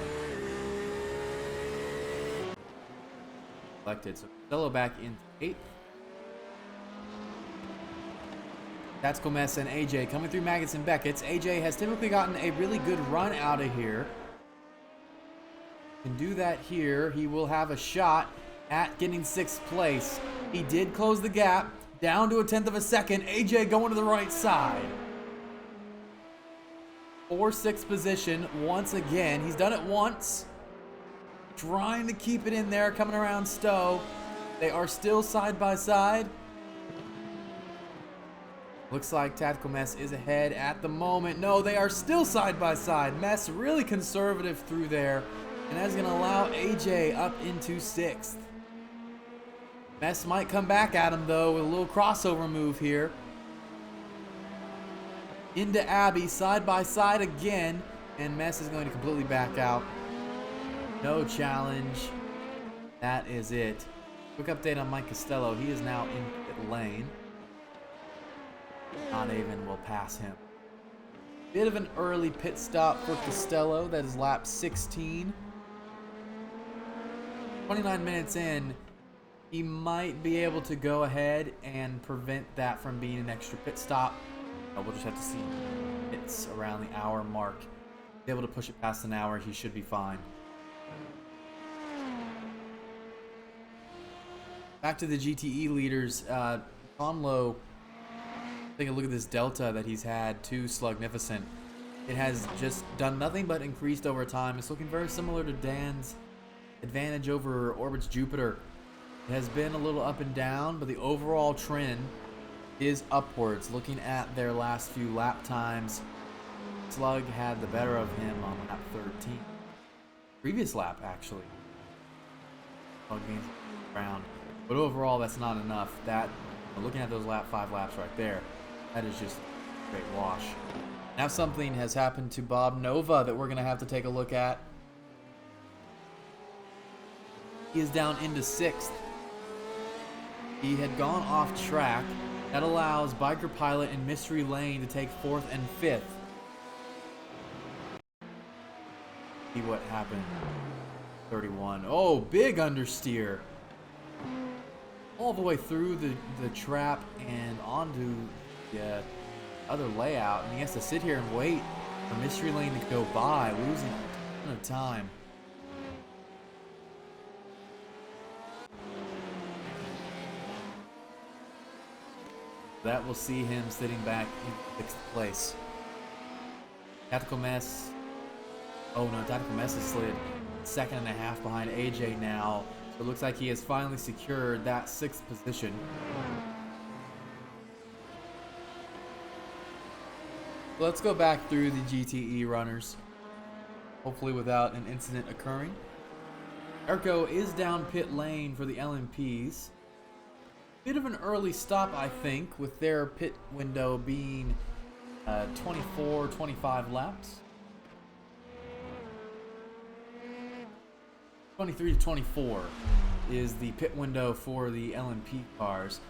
selected. So Costello back into 8th. Tactical Mess and AJ coming through Maggots and Beckett's. AJ has typically gotten a really good run out of here. Can do that here. He will have a shot at getting 6th place. He did close the gap down to a 1/10 of a second. AJ going to the right side. For 6th position once again. He's done it once. Trying to keep it in there, coming around Stowe. They are still side by side. Looks like Tactical Mess is ahead at the moment. No, they are still side by side. Mess really conservative through there. And that's going to allow AJ up into 6th. Mess might come back at him, though, with a little crossover move here. Into Abby, side by side again. And Mess is going to completely back out. No challenge. That is it. Quick update on Mike Costello. He is now in pit lane. Not even will pass him. Bit of an early pit stop for Costello. That is lap 16. 29 minutes in, he might be able to go ahead and prevent that from being an extra pit stop. We'll just have to see. It's around the hour mark. Be able to push it past an hour, he should be fine. Back to the GTE leaders. Conlo, take a look at this delta that he's had to Slugnificent. It has just done nothing but increased over time. It's looking very similar to Dan's advantage over Orbit's Jupiter. It has been a little up and down, but the overall trend is upwards. Looking at their last few lap times, Slug had the better of him on lap 13. Previous lap, actually. Slug gains ground. But overall, that's not enough. That, looking at those lap 5 laps right there, that is just a great wash. Now something has happened to Bob Nova that we're going to have to take a look at. He is down into 6th. He had gone off track. That allows Biker Pilot and Mystery Lane to take 4th and 5th. See what happened. 31. Oh, big understeer. All the way through the trap and onto the other layout. And he has to sit here and wait for Mystery Lane to go by, losing a ton of time. That will see him sitting back in 6th place. Tactical Mess. Oh no, Tactical Mess has slid 2.5 behind AJ now. So it looks like he has finally secured that 6th position. Let's go back through the GTE runners. Hopefully without an incident occurring. Erko is down pit lane for the LMPs. Bit of an early stop, I think, with their pit window being 24, 25 laps. 23 to 24 is the pit window for the LMP cars.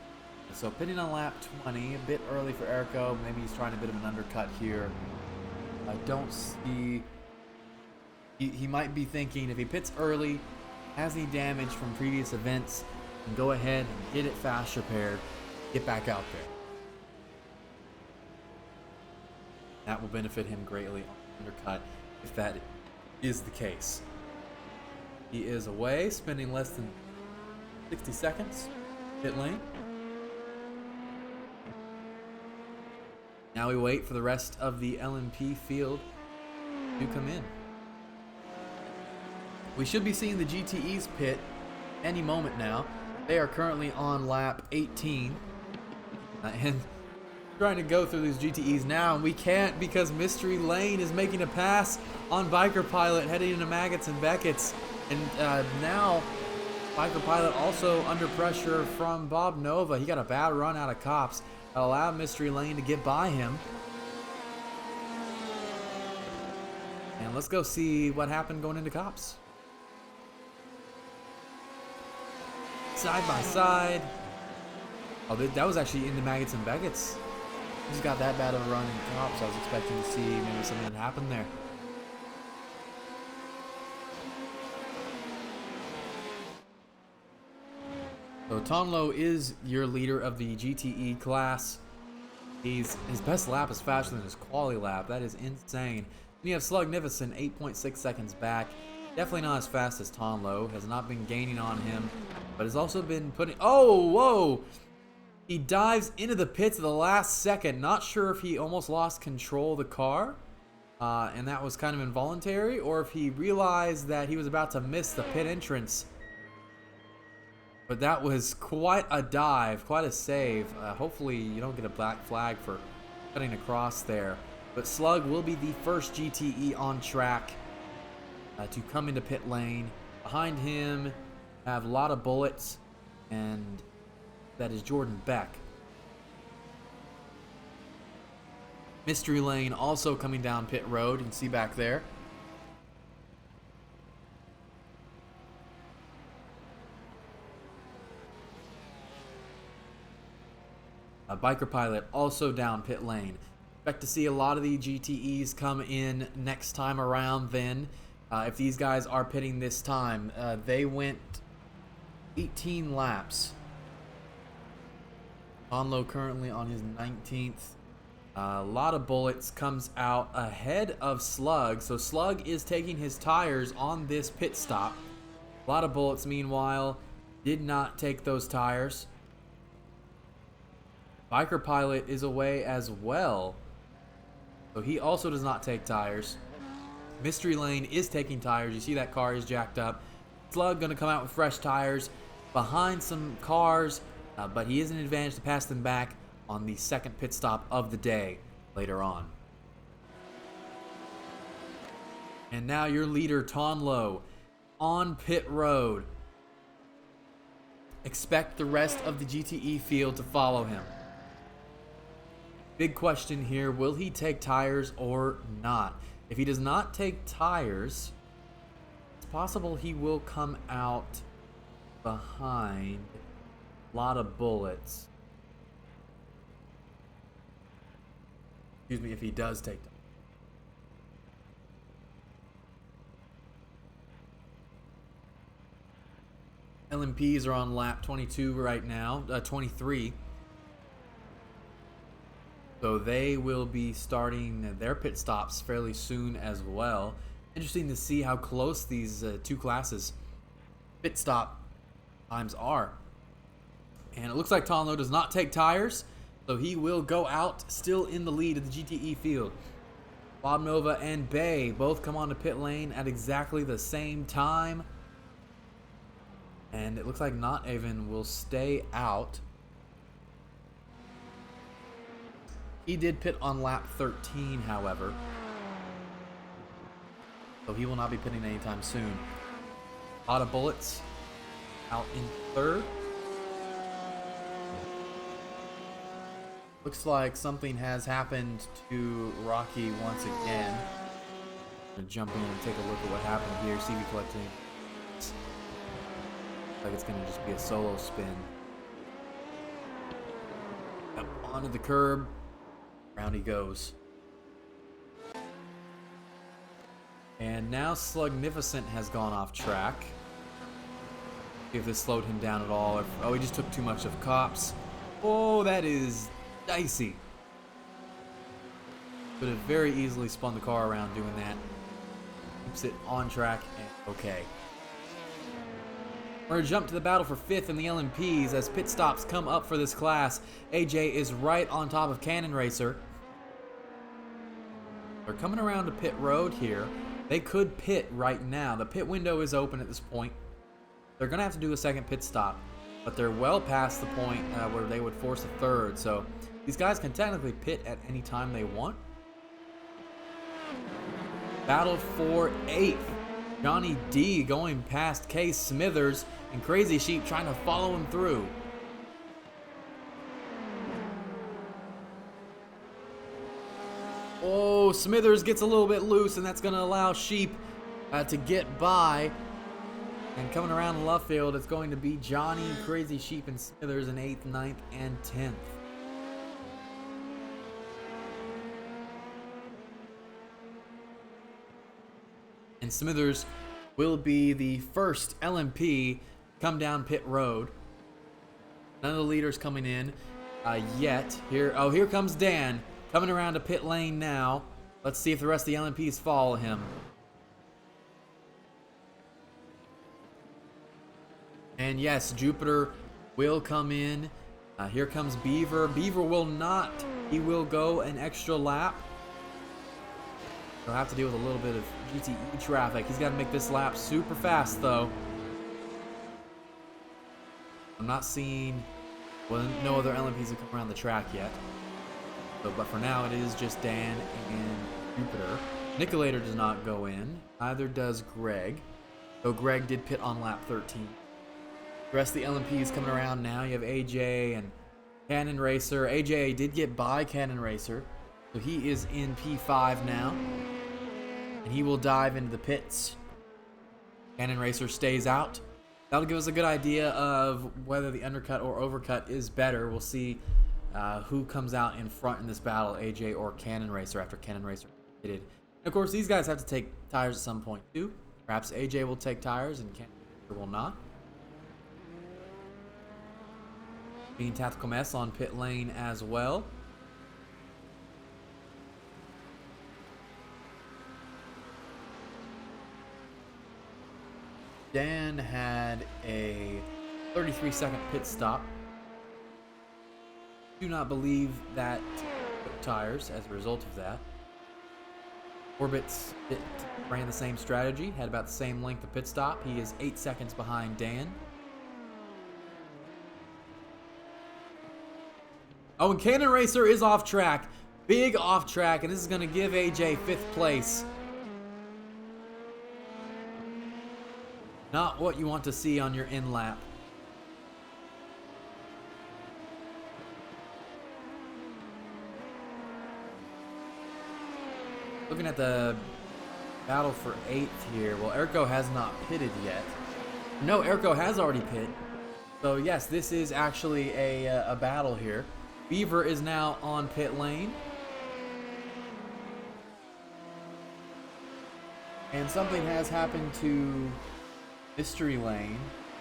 So pitting on lap 20, a bit early for Erko. Maybe he's trying a bit of an undercut here. I don't see... He might be thinking if he pits early, has any damage from previous events, and go ahead and get it fast repaired, get back out there. That will benefit him greatly on the undercut if that is the case. He is away, spending less than 60 seconds. Pit lane. Now we wait for the rest of the LMP field to come in. We should be seeing the GTE's pit any moment now. They are currently on lap 18. And trying to go through these GTEs now, and we can't because Mystery Lane is making a pass on Biker Pilot heading into Maggots and Beckett's. And now Biker Pilot also under pressure from Bob Nova. He got a bad run out of Cops that allowed Mystery Lane to get by him. And let's go see what happened going into Cops. Side by side. Oh, that was actually into Maggots and Beckett's. He just got that bad of a run in Cops. I was expecting to see maybe something that happened there. So Tonlo is your leader of the GTE class. His best lap is faster than his quali lap. That is insane. And you have Slugnificent, 8.6 seconds back. Definitely not as fast as Tonlo. Has not been gaining on him, but has also been putting... Oh, whoa! He dives into the pits at the last second. Not sure if he almost lost control of the car, and that was kind of involuntary, or if he realized that he was about to miss the pit entrance. But that was quite a dive, quite a save. Hopefully you don't get a black flag for cutting across there. But Slug will be the first GTE on track to come into pit lane. Behind him, have a lot of bullets, and that is Jordan Beck. Mystery Lane also coming down pit road. You can see back there. A Biker Pilot also down pit lane. Expect to see a lot of the GTEs come in next time around then. If these guys are pitting this time, they went 18 laps. Onlo currently on his 19th. A lot of bullets, comes out ahead of Slug. So Slug is taking his tires on this pit stop. A lot of bullets, meanwhile, did not take those tires. Biker Pilot is away as well, so he also does not take tires. Mystery Lane is taking tires. You see that car is jacked up. Slug gonna come out with fresh tires behind some cars, but he is an advantage to pass them back on the second pit stop of the day later on. And now your leader, Tonlo, on pit road. Expect the rest of the GTE field to follow him. Big question here, will he take tires or not? If he does not take tires, it's possible he will come out behind a lot of bullets. Excuse me, if he does take tires. LMPs are on lap 22 right now, 23. So they will be starting their pit stops fairly soon as well. Interesting to see how close these two classes pit stop times are. And it looks like Tonlo does not take tires, so he will go out still in the lead of the GTE field. Bob Nova and Bay both come onto pit lane at exactly the same time. And it looks like Not Even will stay out. He did pit on lap 13, however, so he will not be pitting anytime soon. A lot of bullets out in third. Looks like something has happened to Rocky once again. I'm gonna jump in and take a look at what happened here. CV collecting. Looks like it's gonna just be a solo spin. Up onto the curb. Round he goes. And now Slugnificent has gone off track. See if this slowed him down at all. Oh, he just took too much of cops. Oh, that is dicey. Could have very easily spun the car around doing that. Keeps it on track and okay. We're going to jump to the battle for 5th in the LMPs as pit stops come up for this class. AJ is right on top of Cannon Racer. They're coming around to pit road here. They could pit right now. The pit window is open at this point. They're going to have to do a second pit stop, but they're well past the point where they would force a third. So these guys can technically pit at any time they want. Battle for 8th. Johnny D going past K Smithers and Crazy Sheep trying to follow him through. Oh, Smithers gets a little bit loose, and that's going to allow Sheep to get by. And coming around the left field, it's going to be Johnny, Crazy Sheep, and Smithers in 8th, 9th, and 10th. And Smithers will be the first LMP come down pit road. None of the leaders coming in yet. Here comes Dan coming around to pit lane now. Let's see if the rest of the LMPs follow him. And yes, Jupiter will come in. Here comes Beaver. Beaver will not. He will go an extra lap. He'll have to deal with a little bit of GTE traffic. He's got to make this lap super fast, though. I'm not seeing no other LMPs have come around the track yet. So, but for now, it is just Dan and Jupiter. Nicolator does not go in. Neither does Greg. So Greg did pit on lap 13. The rest of the LMPs coming around now. You have AJ and Cannon Racer. AJ did get by Cannon Racer. So he is in P5 now. And he will dive into the pits. Cannon Racer stays out. That'll give us a good idea of whether the undercut or overcut is better. We'll see who comes out in front in this battle, AJ or Cannon Racer, after Cannon Racer pitted. And of course, these guys have to take tires at some point too. Perhaps AJ will take tires and Cannon Racer will not. Being Tactical Mess on pit lane as well. Dan had a 33-second pit stop. Do not believe that took tires as a result of that. Orbitz ran the same strategy, had about the same length of pit stop. He is 8 seconds behind Dan. Oh, and Cannon Racer is off track. Big off track, and this is going to give AJ 5th place. Not what you want to see on your in lap. Looking at the battle for 8th here. Well, Erko has not pitted yet. No, Erko has already pit. So yes, this is actually a battle here. Beaver is now on pit lane. And something has happened to Mystery Lane.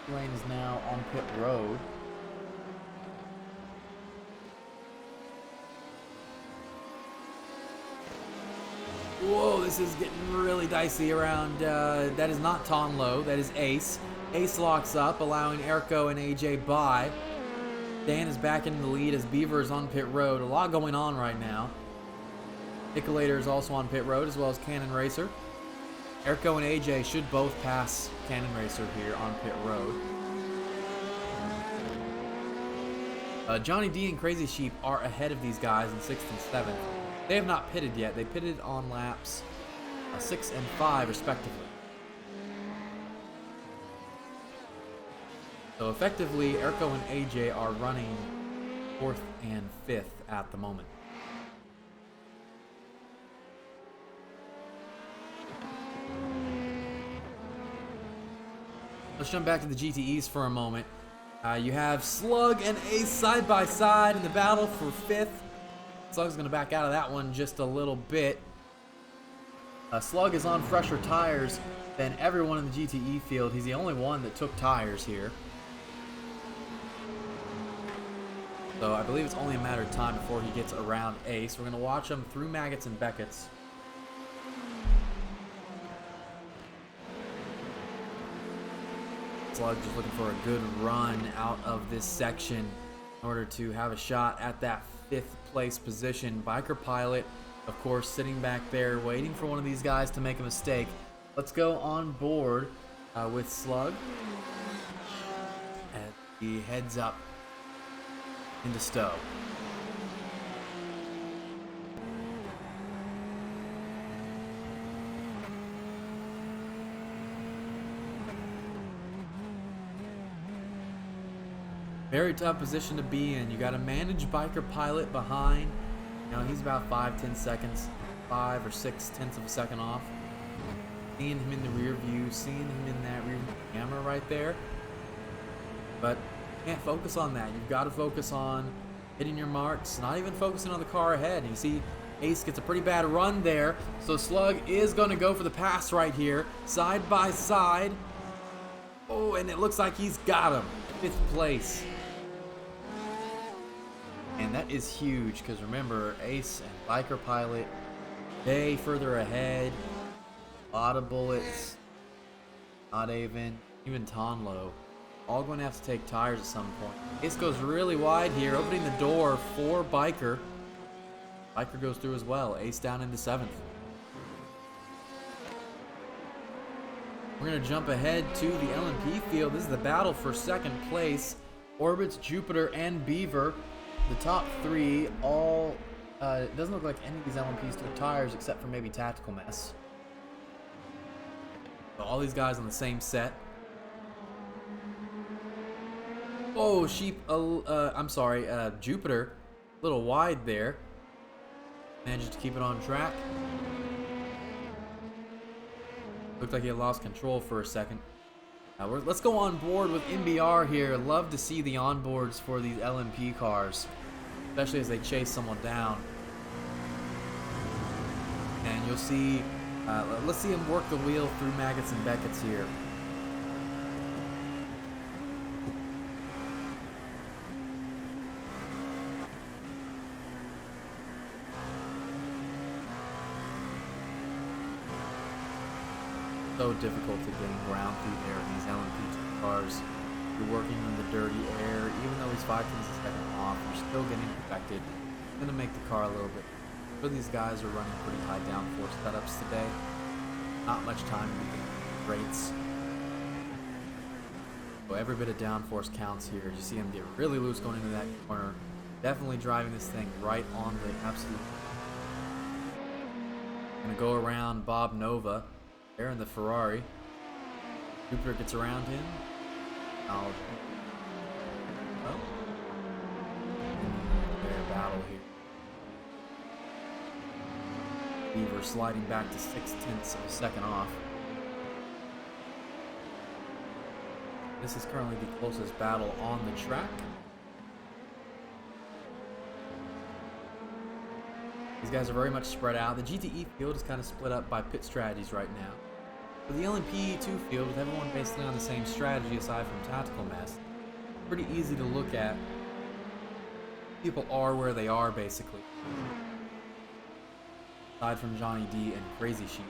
Mystery Lane is now on pit road. Whoa, this is getting really dicey around. That is not Tonlo, that is Ace. Ace locks up, allowing Erko and AJ by. Dan is back in the lead as Beaver is on pit road. A lot going on right now. Nicolator is also on pit road, as well as Cannon Racer. Erko and AJ should both pass Cannon Racer here on pit road. Johnny D and Crazy Sheep are ahead of these guys in 6th and 7th. They have not pitted yet. They pitted on laps 6 and 5 respectively. So effectively, Erko and AJ are running 4th and 5th at the moment. Let's jump back to the GTEs for a moment. You have Slug and Ace side by side in the battle for 5th. Slug's going to back out of that one just a little bit. Slug is on fresher tires than everyone in the GTE field. He's the only one that took tires here. So I believe it's only a matter of time before he gets around Ace. We're going to watch him through Maggots and Beckett's. Slug just looking for a good run out of this section in order to have a shot at that 5th place position. Biker Pilot, of course, sitting back there waiting for one of these guys to make a mistake. Let's go on board with Slug as he heads up into Stowe. Very tough position to be in. You got to manage Biker Pilot behind. You know, he's about 5-10 seconds, 5 or 6 tenths of a second off. Seeing him in the rear view, seeing him in that rear camera right there. But you can't focus on that. You've got to focus on hitting your marks, not even focusing on the car ahead. You see Ace gets a pretty bad run there. So Slug is going to go for the pass right here, side by side. Oh, and it looks like he's got him. 5th place. And that is huge because remember, Ace and Biker Pilot, way further ahead. A lot of bullets. Not even Tonlo. All going to have to take tires at some point. Ace goes really wide here, opening the door for Biker. Biker goes through as well. Ace down into 7th. We're going to jump ahead to the LMP field. This is the battle for 2nd place. Orbits, Jupiter, and Beaver. The top 3 all... it doesn't look like any of these LMPs took tires except for maybe Tactical Mess. So all these guys on the same set. Oh, I'm sorry, Jupiter. A little wide there. Managed to keep it on track. Looked like he had lost control for a second. Let's go on board with MBR here. Love to see the onboards for these LMP cars, especially as they chase someone down. And you'll see, let's see him work the wheel through Maggots and Beckett's here. So difficult to gain ground through there in these LMP cars. You're working in the dirty air, even though he's 5 tenths a second off, you're still getting protected. It's gonna make the car a little bit. But these guys are running pretty high downforce setups today. Not much time to get rates. So every bit of downforce counts here. You see him get really loose going into that corner. Definitely driving this thing right on the absolute. Gonna go around Bob Nova. There in the Ferrari. Jupiter gets around him. Their battle here. Beaver sliding back to 6 tenths of a second off. This is currently the closest battle on the track. These guys are very much spread out. The GTE field is kind of split up by pit strategies right now. For the LMP2 field, with everyone basically on the same strategy aside from Tactical Mess, pretty easy to look at. People are where they are, basically. Aside from Johnny D and Crazy Sheep,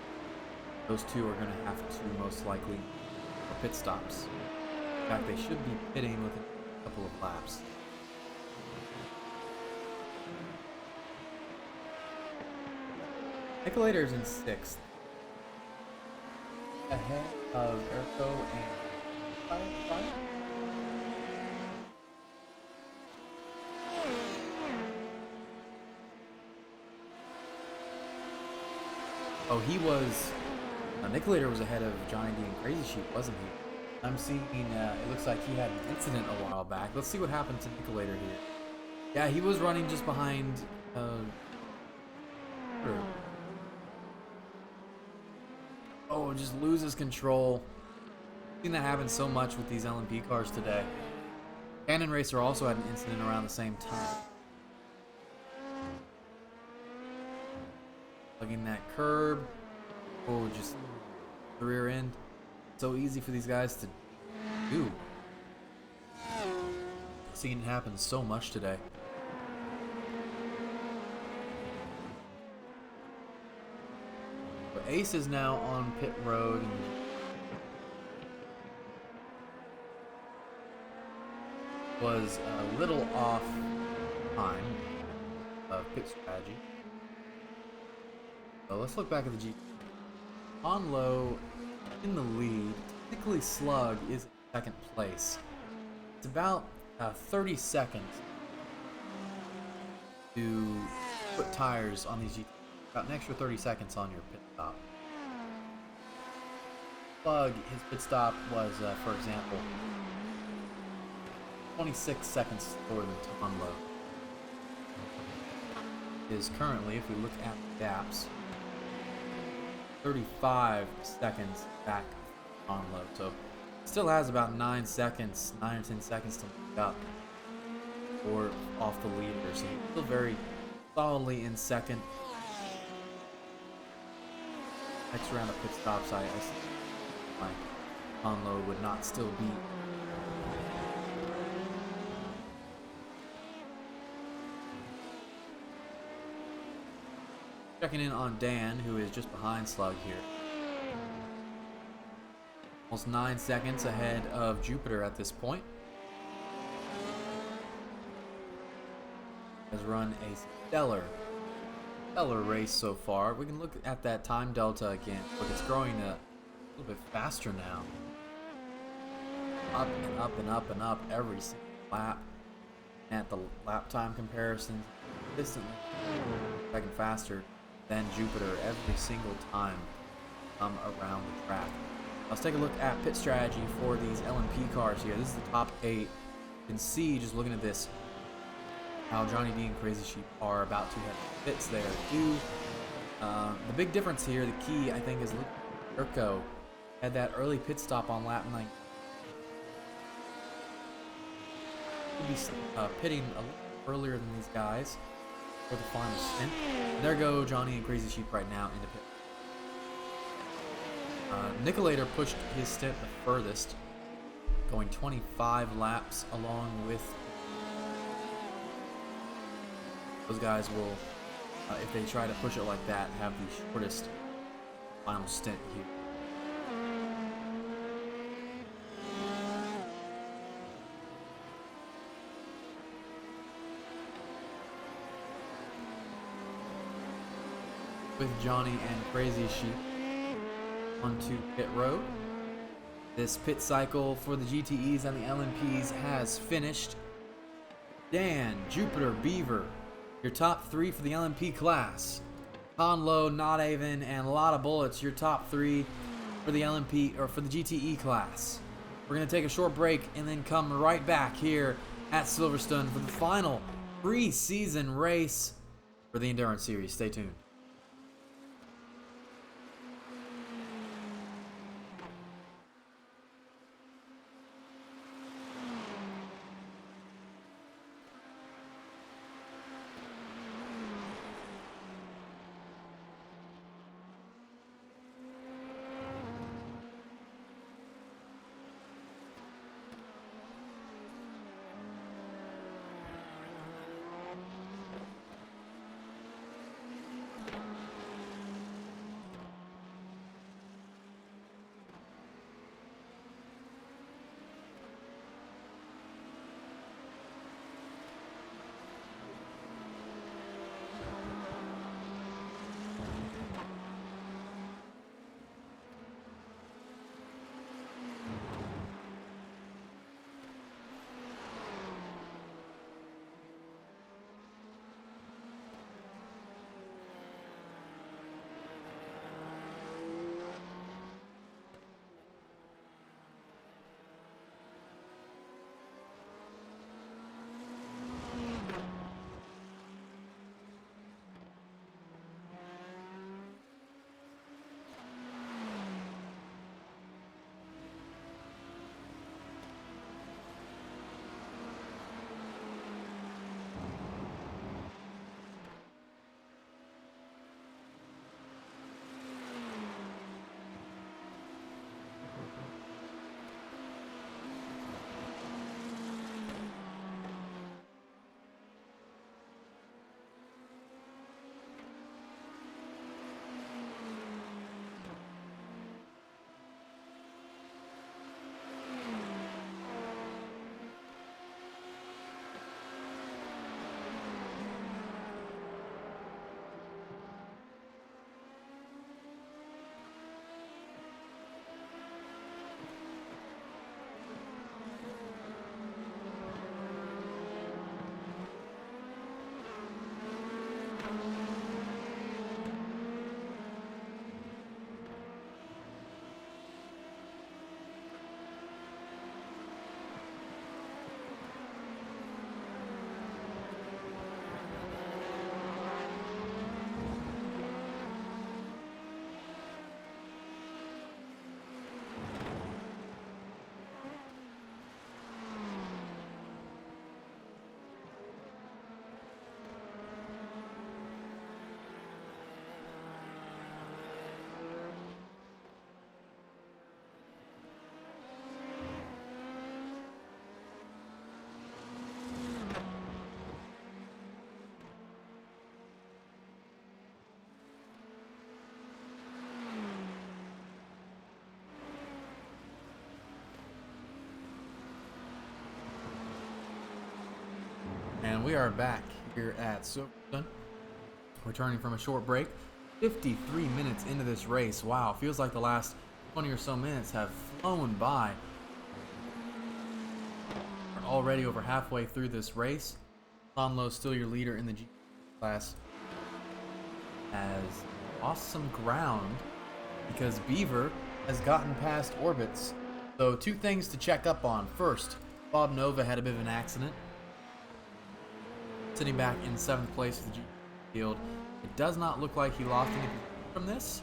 those two are going to have to most likely for pit stops. In fact, they should be pitting within a couple of laps. Nicolator's in 6th. Ahead of Erko and Fire. Oh, he was... Nicolator was ahead of Johnny D and Crazy Sheep, wasn't he? I'm seeing, it looks like he had an incident a while back. Let's see what happened to Nicolator here. Yeah, he was running just behind... Oh, just loses control. I've seen that happen so much with these LMP cars today. Cannon Racer also had an incident around the same time. Plugging that curb. Oh, just the rear end. So easy for these guys to do. Seeing it happen so much today. But Ace is now on pit road. And was a little off time of pit strategy. So let's look back at the G. On low in the lead. Technically Slug is in 2nd place. It's about 30 seconds to put tires on these GT. About an extra 30 seconds on your pit stop. Slug, his pit stop was, for example, 26 seconds slower than Tonlo. Is currently, if we look at the gaps, 35 seconds back on low. So still has about 9 seconds, 9 or 10 seconds to make up or off the leader. So he's still very solidly in 2nd. Next round of pit stops, I see my on-load would not still be. Checking in on Dan, who is just behind Slug here. Almost 9 seconds ahead of Jupiter at this point. Has run a stellar race so far. We can look at that time delta again. Look, it's growing a little bit faster now. Up and up and up and up every single lap. At the lap time comparisons, consistently second faster than Jupiter every single time around the track. Let's take a look at pit strategy for these LMP cars here. This is the top 8. You can see, just looking at this, how Johnny D and Crazy Sheep are about to have pits there too. The big difference here, the key, I think, is Urko had that early pit stop on lap 9. He'll be pitting a little earlier than these guys for the final stint. And there go Johnny and Crazy Sheep right now into pit. Nicolator pushed his stint the furthest, going 25 laps along with those guys will, if they try to push it like that, have the shortest final stint here. With Johnny and Crazy Sheep onto pit road. This pit cycle for the GTEs and the LMPs has finished. Dan, Jupiter, Beaver, your top 3 for the LMP class. Conlow, Nothaven, and a lot of bullets, your top 3 for the LMP or for the GTE class. We're going to take a short break and then come right back here at Silverstone for the final pre-season race for the Endurance Series. Stay tuned. gentlemen, we are back here at Silverstone, returning from a short break. 53 minutes into this race. Wow, feels like the last 20 or so minutes have flown by. We're already over halfway through this race. Lonlo, still your leader in the G class, has lost some ground because Beaver has gotten past Orbits. So two things to check up on. First, Bob Nova had a bit of an accident, sitting back in 7th place of the G field. It does not look like he lost anything from this.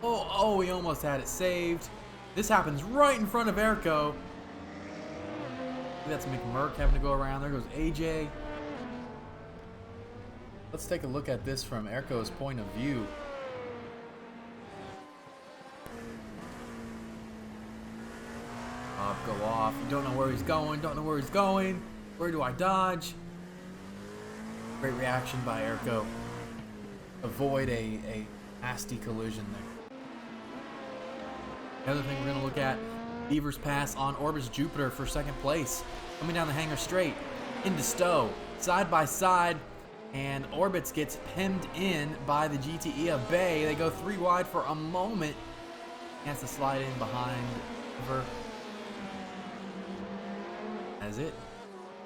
Oh, he almost had it saved. This happens right in front of Erko. That's McMurk having to go around. There goes AJ. Let's take a look at this from Erko's point of view. Go off. You don't know where he's going. Don't know where he's going. Where do I dodge? Great reaction by Erko. Avoid a nasty collision there. The other thing we're going to look at, Beaver's pass on Orbis Jupiter for 2nd place. Coming down the hangar straight into Stowe. Side by side. And Orbits gets hemmed in by the J2iRS Bay. They go 3 wide for a moment. He has to slide in behind Beaver. That's it.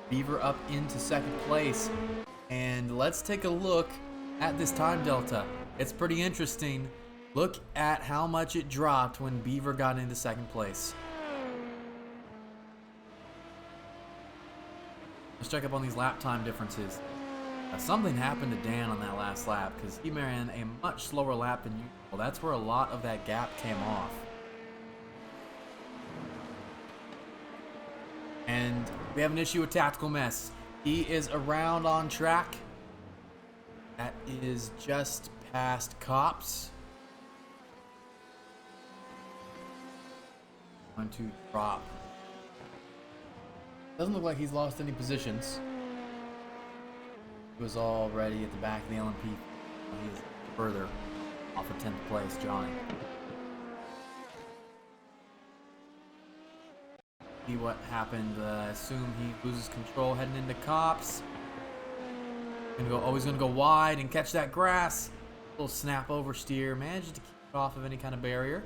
Beaver up into 2nd place. And let's take a look at this time delta. It's pretty interesting. Look at how much it dropped when Beaver got into 2nd place. Let's check up on these lap time differences. Something happened to Dan on that last lap because he ran a much slower lap than usual. That's where a lot of that gap came off. And we have an issue with Tactical Mess. He is around on track. That is just past Cops. Going to drop. Doesn't look like he's lost any positions. He was already at the back of the LMP. He's further off of 10th place, Johnny. See what happened. I assume he loses control heading into Cops. He's gonna go wide and catch that grass. Little snap oversteer. Manages to keep it off of any kind of barrier.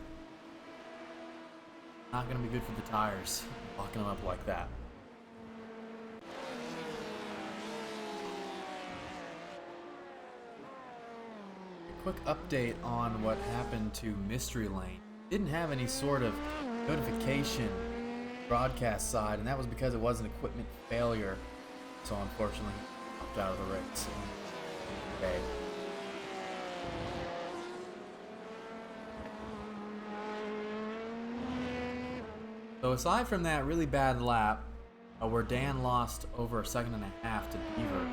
Not gonna be good for the tires, locking them up like that. A quick update on what happened to Mystery Lane. Didn't have any sort of notification broadcast side, and that was because it was an equipment failure. So unfortunately, he dropped out of the race. Okay. So aside from that really bad lap, where Dan lost over a 1.5 seconds to Beaver,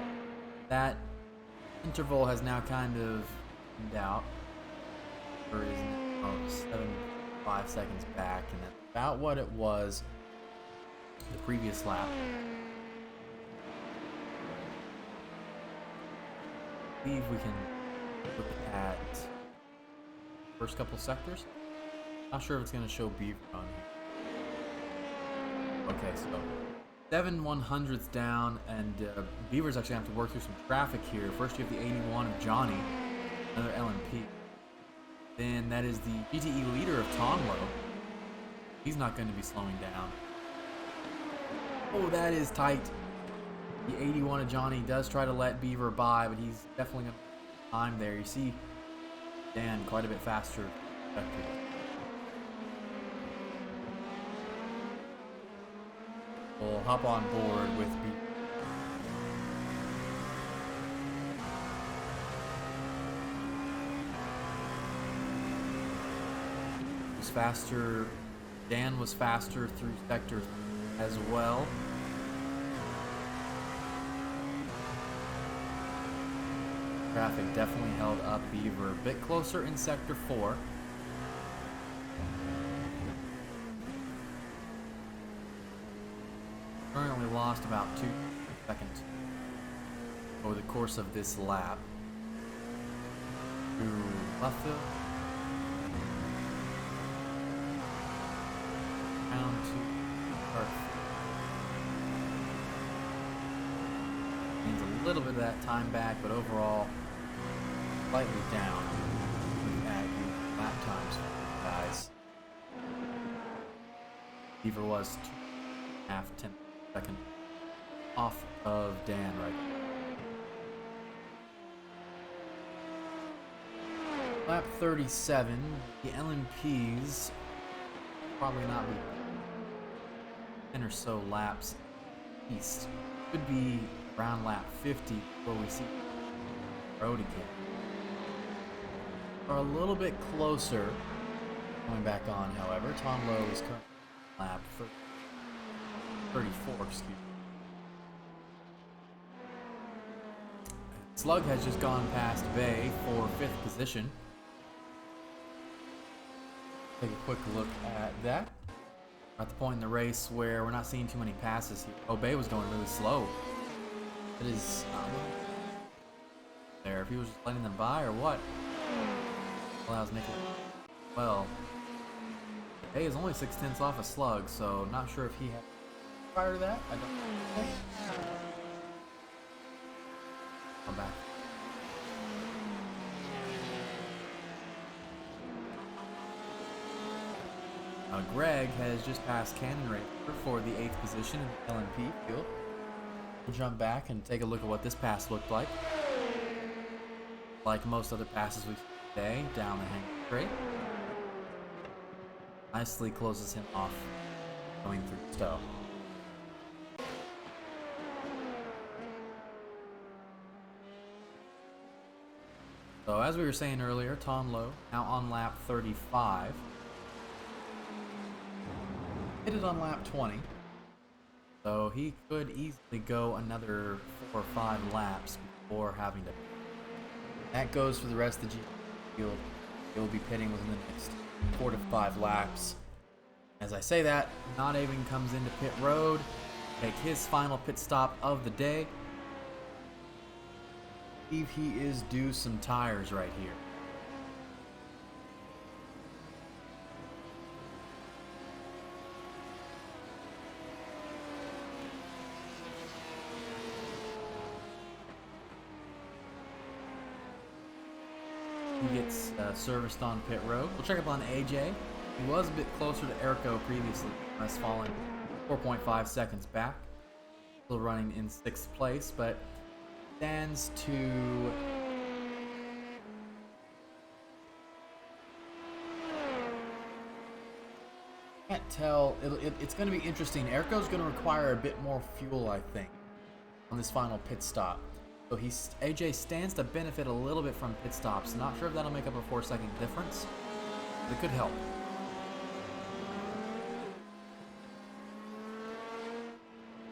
that interval has now kind of evened out. Beaver is now 7.5 seconds back, and that's about what it was the previous lap. I believe we can look at first couple sectors. Not sure if it's going to show Beaver on here. Okay, so 7/100ths down, and Beaver's actually going to have to work through some traffic here. First you have the 81 of Johnny, another LMP. Then that is the GTE leader of Tonlo. He's not going to be slowing down. Oh, that is tight. The 81 of Johnny does try to let Beaver by, but he's definitely going to time there. You see Dan quite a bit faster. We'll hop on board with Beaver. Was faster. Dan was faster through sector as well. Traffic definitely held up Beaver a bit closer in sector 4. Currently lost about 2 seconds over the course of this lap. Through Buffalo. Down to Means a little bit of that time back, but overall, slightly down at lap times, guys. Beaver was 2.5 10 off of Dan right now. Lap 37, the LMPs probably not be 10 or so laps east. Could be around lap 50 before we see road again. Are a little bit closer coming back on, however. Tom Lowe is currently lap 34, excuse me. Slug has just gone past Bay for 5th position. Take a quick look at that. We're at the point in the race where we're not seeing too many passes here. Oh, Bay was going really slow. It is there. If he was just letting them by or what? Allows Nicholas. Well, Bay is only 6/10 off a Slug, so not sure if he had prior to that. I don't know. Come back. Greg has just passed Cannon Racer for the 8th position in the LMP field. We'll jump back and take a look at what this pass looked like. Like most other passes we've seen today, down the hang straight. Nicely closes him off going through Stowe. So as we were saying earlier, Tom Lowe now on lap 35. Hit it on lap 20. So he could easily go another 4 or 5 laps before having to. That goes for the rest of the G field. He'll be pitting within the next 4 to 5 laps. As I say that, Not Even comes into pit road, take his final pit stop of the day. I believe he is due some tires right here. He gets serviced on pit road. We'll check up on AJ. He was a bit closer to Erico previously, has fallen 4.5 seconds back. Still running in 6th place, but stands to can't tell. It's going to be interesting. Erico's going to require a bit more fuel, I think, on this final pit stop. So AJ stands to benefit a little bit from pit stops. Not sure if that'll make up a 4-second difference, but it could help.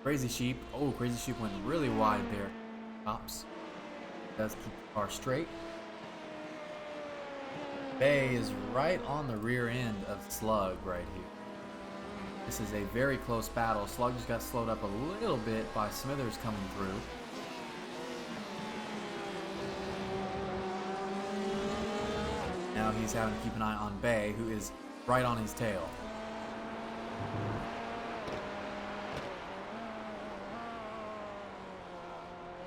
Crazy Sheep. Oh, Crazy Sheep went really wide there. Stops. Does keep the car straight. Bay is right on the rear end of Slug right here. This is a very close battle. Slug just got slowed up a little bit by Smithers coming through. Now he's having to keep an eye on Bay, who is right on his tail.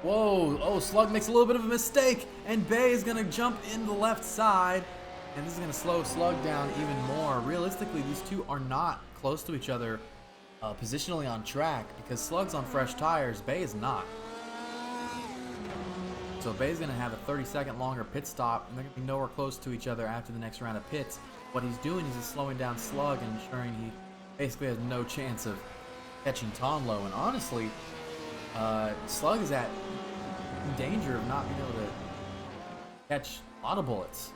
Whoa, oh, Slug makes a little bit of a mistake, and Bay is going to jump in the left side, and this is going to slow Slug down even more. Realistically, these two are not close to each other positionally on track, because Slug's on fresh tires, Bay is not. So Bay's going to have a 30-second longer pit stop, and they're going to be nowhere close to each other after the next round of pits. What he's doing is he's slowing down Slug and ensuring he basically has no chance of catching Tom Lowe. And honestly, Slug is in danger of not being able to catch a lot of bullets.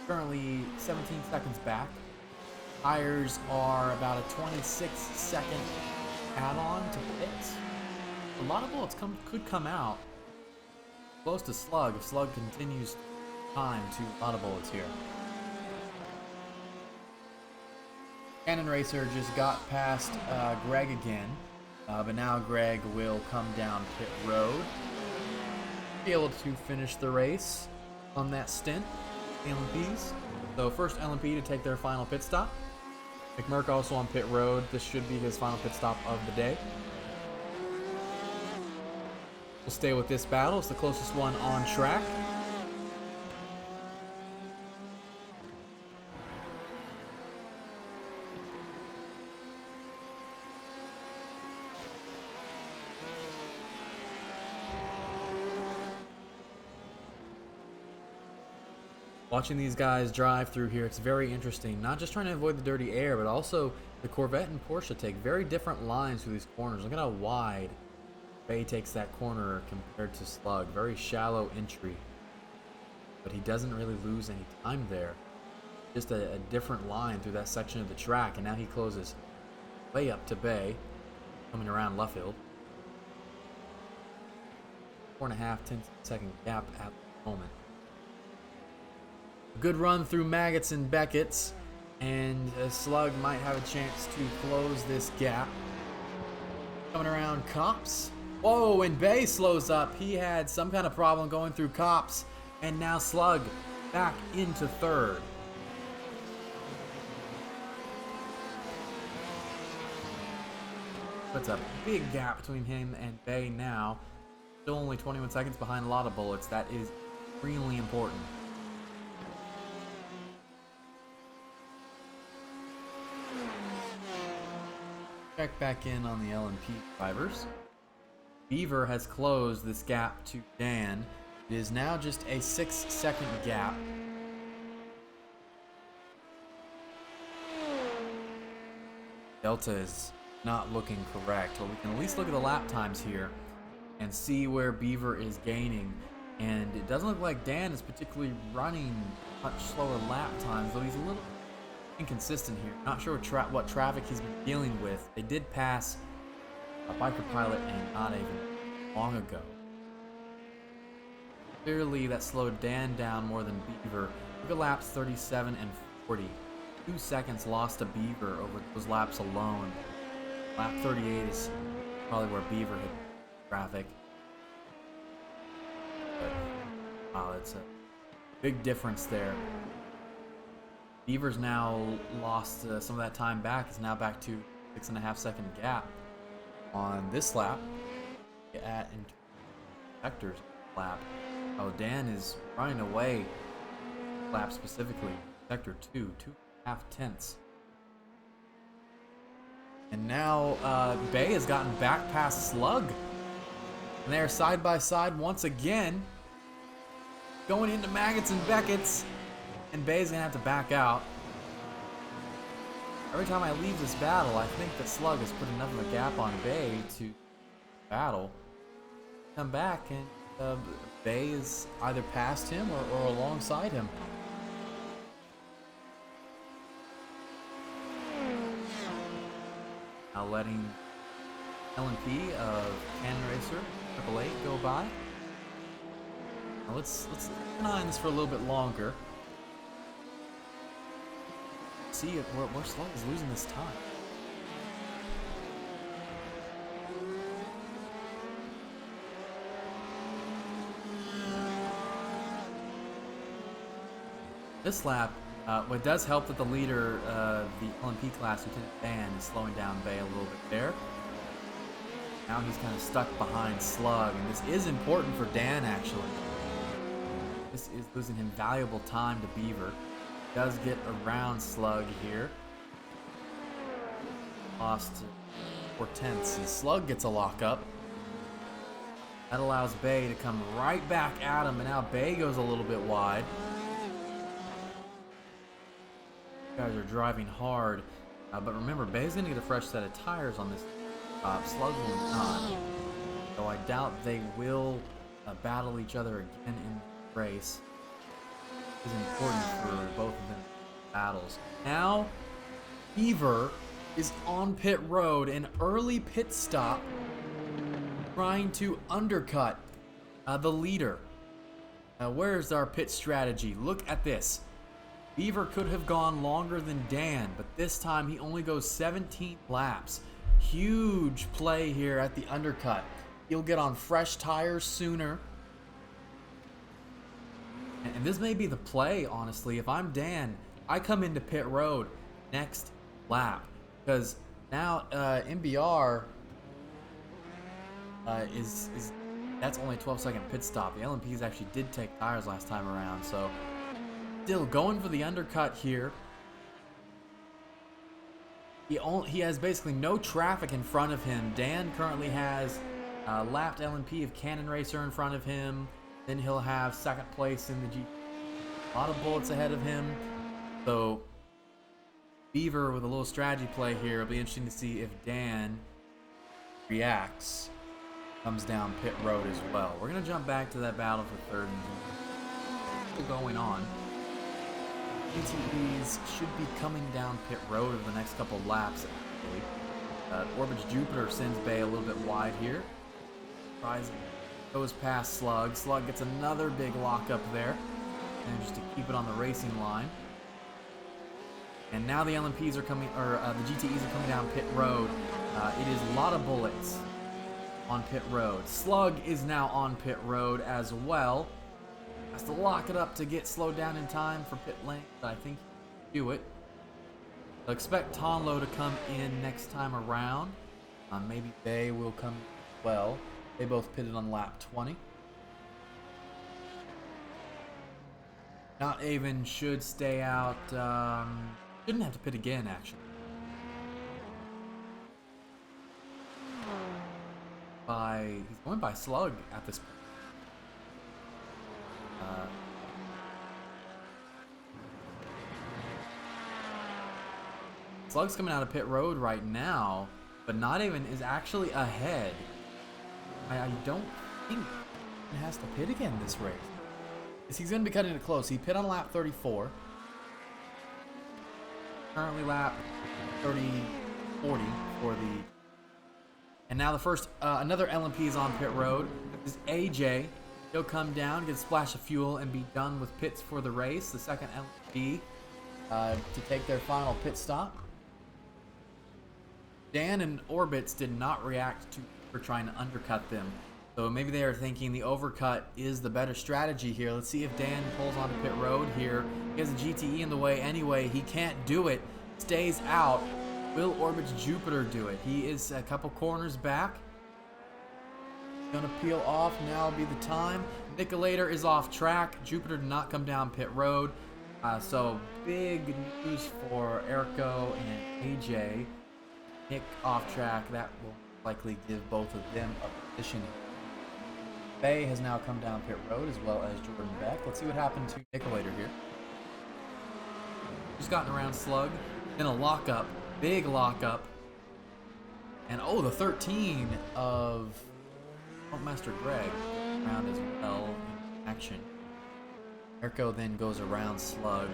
Currently 17 seconds back. Tires are about a 26-second add-on to pits. A lot of bullets could come out close to Slug if Slug continues time to a lot of bullets here. Cannon Racer just got past Greg again, but now Greg will come down pit road. Be able to finish the race on that stint. LMPs. So first LMP to take their final pit stop. McMurk also on pit road. This should be his final pit stop of the day. We'll stay with this battle. It's the closest one on track. Watching these guys drive through here, it's very interesting. Not just trying to avoid the dirty air, but also the Corvette and Porsche take very different lines through these corners. Look at how wide Bay takes that corner compared to Slug. Very shallow entry. But he doesn't really lose any time there. Just a different line through that section of the track. And now he closes way up to Bay, coming around Luffield. 4.5 10-second gap at the moment. A good run through Maggots and Beckett's, and Slug might have a chance to close this gap. Coming around Cops. Whoa, and Bay slows up. He had some kind of problem going through Cops, and now Slug back into third. Puts a big gap between him and Bay now. Still only 21 seconds behind a lot of bullets. That is extremely important. Check back in on the L&P drivers. Beaver has closed this gap to Dan. It is now just a 6-second gap. Delta is not looking correct, but we can at least look at the lap times here and see where Beaver is gaining. And it doesn't look like Dan is particularly running much slower lap times, though he's a little inconsistent here. Not sure what traffic he's been dealing with. They did pass a biker pilot and not even long ago. Clearly that slowed Dan down more than Beaver. Look at laps 37 and 40. 2 seconds lost to Beaver over those laps alone. Lap 38 is probably where Beaver hit traffic. But, wow, it's a big difference there. Beaver's now lost some of that time back. Is now back to 6.5 second gap on this lap. At Vector's lap. Oh, Dan is running away. Lap specifically. Sector 2, 2.5 tenths. And now Bay has gotten back past Slug. And they're side by side once again. Going into Maggots and Beckett's. And Bay's gonna have to back out. Every time I leave this battle, I think that Slug has put enough of a gap on Bay to battle. Come back and Bay is either past him or alongside him. Now letting L&P of Cannon Racer 888 go by. Now let's keep an eye on this for a little bit longer. See where Slug is losing this time. This lap, what does help that the leader, the L&P class, Lieutenant Dan, is slowing down Bay a little bit there. Now he's kind of stuck behind Slug, and this is important for Dan, actually. This is losing him valuable time to Beaver. Does get around Slug here. Lost 4 tenths, and Slug gets a lockup. That allows Bay to come right back at him, and now Bay goes a little bit wide. You guys are driving hard, but remember, Bay's going to get a fresh set of tires on this. Slug will not. So I doubt they will battle each other again in the race. Is important for both of them battles. Now, Beaver is on pit road, an early pit stop, trying to undercut the leader. Where's our pit strategy? Look at this. Beaver could have gone longer than Dan, but this time he only goes 17 laps. Huge play here at the undercut. He'll get on fresh tires sooner. And this may be the play, honestly. If I'm Dan, I come into pit road next lap. Because now MBR is That's only a 12-second pit stop. The LMPs actually did take tires last time around, so still going for the undercut here. He has basically no traffic in front of him. Dan currently has a lapped LMP of Cannon Racer in front of him. Then he'll have second place in the G. A lot of bullets ahead of him. So Beaver with a little strategy play here. It'll be interesting to see if Dan reacts. Comes down pit road as well. We're going to jump back to that battle for third. Still going on. GTEs should be coming down pit road over the next couple of laps. Orbit's Jupiter sends Bay a little bit wide here. Rising goes past Slug. Slug gets another big lockup there. And just to keep it on the racing line. And now the LMPs are coming, or the GTEs are coming down pit road. It is a lot of bullets on pit road. Slug is now on pit road as well. Has to lock it up to get slowed down in time for pit lane, but I think he can do it. So expect Tonlo to come in next time around. Maybe Bay will come as well. They both pitted on lap 20. Not even should stay out. Shouldn't have to pit again, actually. He's going by Slug at this point. Slug's coming out of pit road right now, but not even is actually ahead. I don't think he has to pit again this race. He's going to be cutting it close. He pit on lap 34. Currently lap 40 for the. And now the first, another LMP is on pit road. This is AJ. He'll come down, get a splash of fuel, and be done with pits for the race. The second LMP to take their final pit stop. Dan and Orbits did not react for trying to undercut them. So maybe they are thinking the overcut is the better strategy here. Let's see if Dan pulls onto pit road here. He has a GTE in the way anyway. He can't do it. Stays out. Will Orbit's Jupiter do it? He is a couple corners back. Gonna peel off. Now will be the time. Nicolator is off track. Jupiter did not come down pit road. So big news for Erico and AJ. Nick off track. That will likely give both of them a position. Bay has now come down pit road as well as Jordan Beck. Let's see what happened to Nicolator here. Just gotten around Slug. Then a lockup. Big lockup. And oh, the 13 of Master Greg around as well in action. Erko then goes around Slug.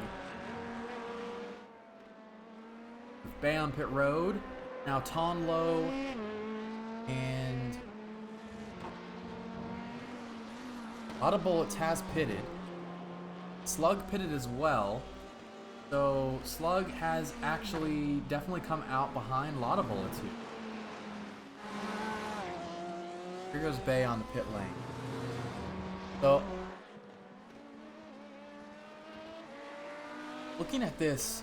Bay on pit road. Now Tonlo and a lot of bullets has pitted. Slug pitted as well. So Slug has actually definitely come out behind a lot of bullets here. Here goes Bay on the pit lane. So looking at this,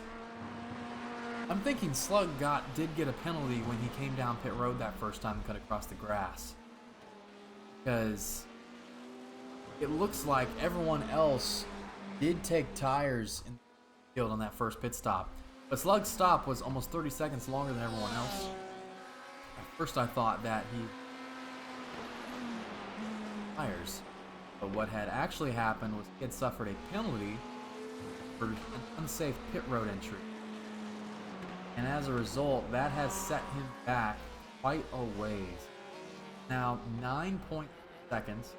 I'm thinking Slug did get a penalty when he came down pit road that first time and cut across the grass. Because it looks like everyone else did take tires in the field on that first pit stop. But Slug's stop was almost 30 seconds longer than everyone else. At first I thought that he tires. But what had actually happened was he had suffered a penalty for an unsafe pit road entry. And as a result, that has set him back quite a ways. Now, 9.0 seconds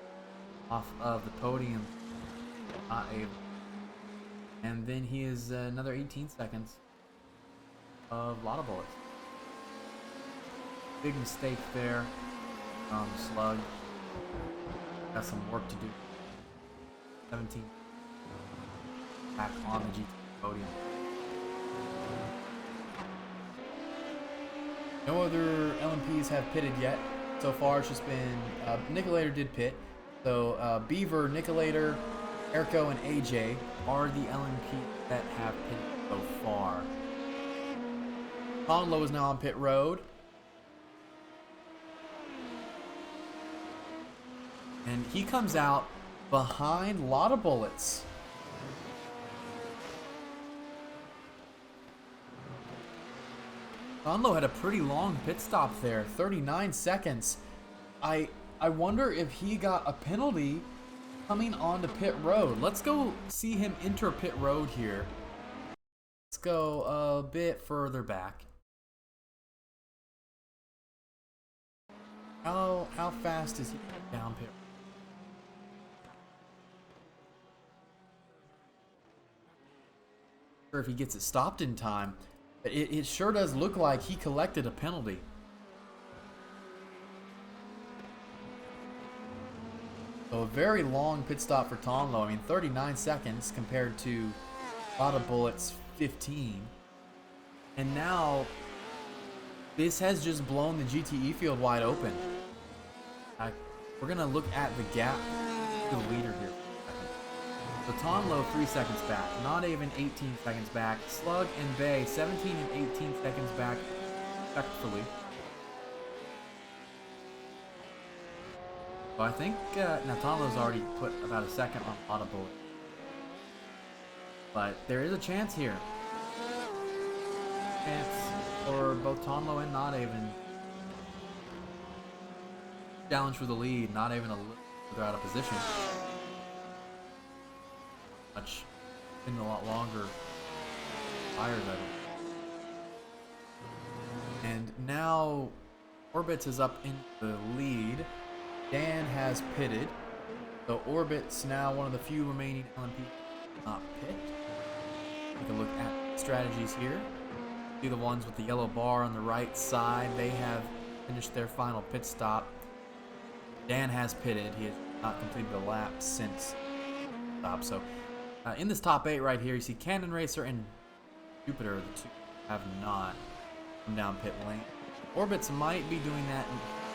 off of the podium. Not able. And then he is another 18 seconds of a lot of bullets. Big mistake there from Slug. Got some work to do. 17 back on the GT podium. No other LMPs have pitted yet. So far, it's just been Nicolator did pit. So Beaver, Nicolator, Erko, and AJ are the LMPs that have pitted so far. Conlo is now on pit road. he comes out behind a lot of bullets. Conlo had a pretty long pit stop there, 39 seconds. I wonder if he got a penalty coming onto pit road. Let's go see him enter pit road here. Let's go a bit further back. How fast is he down pit? Not sure if he gets it stopped in time. But it sure does look like he collected a penalty. So a very long pit stop for Tonlo. I mean, 39 seconds compared to a lot of bullets, 15. And now this has just blown the GTE field wide open. We're going to look at the gap to the leader here. So Tonlo 3 seconds back, Not Even 18 seconds back, Slug and Bay 17 and 18 seconds back, respectively. So I think now Tonlo's already put about a second on a lot of bullets. But there is a chance here. Chance for both Tonlo and Not Even. Challenge for the lead, Not Even a little further out of position. Much been a lot longer fires at him. And now Orbits is up in the lead. Dan has pitted. So Orbits now one of the few remaining LMP not pit. Take a look at strategies here. See the ones with the yellow bar on the right side. They have finished their final pit stop. Dan has pitted. He has not completed the lap since stop. So in this top 8 right here, you see Cannon Racer and Jupiter. The two have not come down pit lane. Orbits might be doing that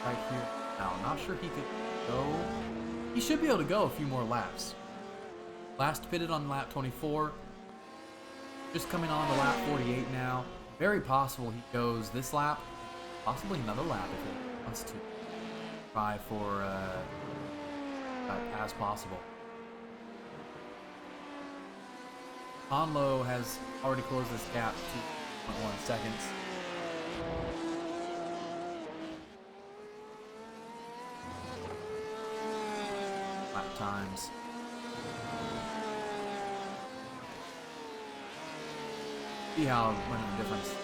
right here now. Not sure he could go. He should be able to go a few more laps. Last pitted on lap 24. Just coming on to lap 48 now. Very possible he goes this lap. Possibly another lap if he wants to. Try for as possible. Conlo has already closed this gap to 2.1 seconds. Lap times. See how much of a difference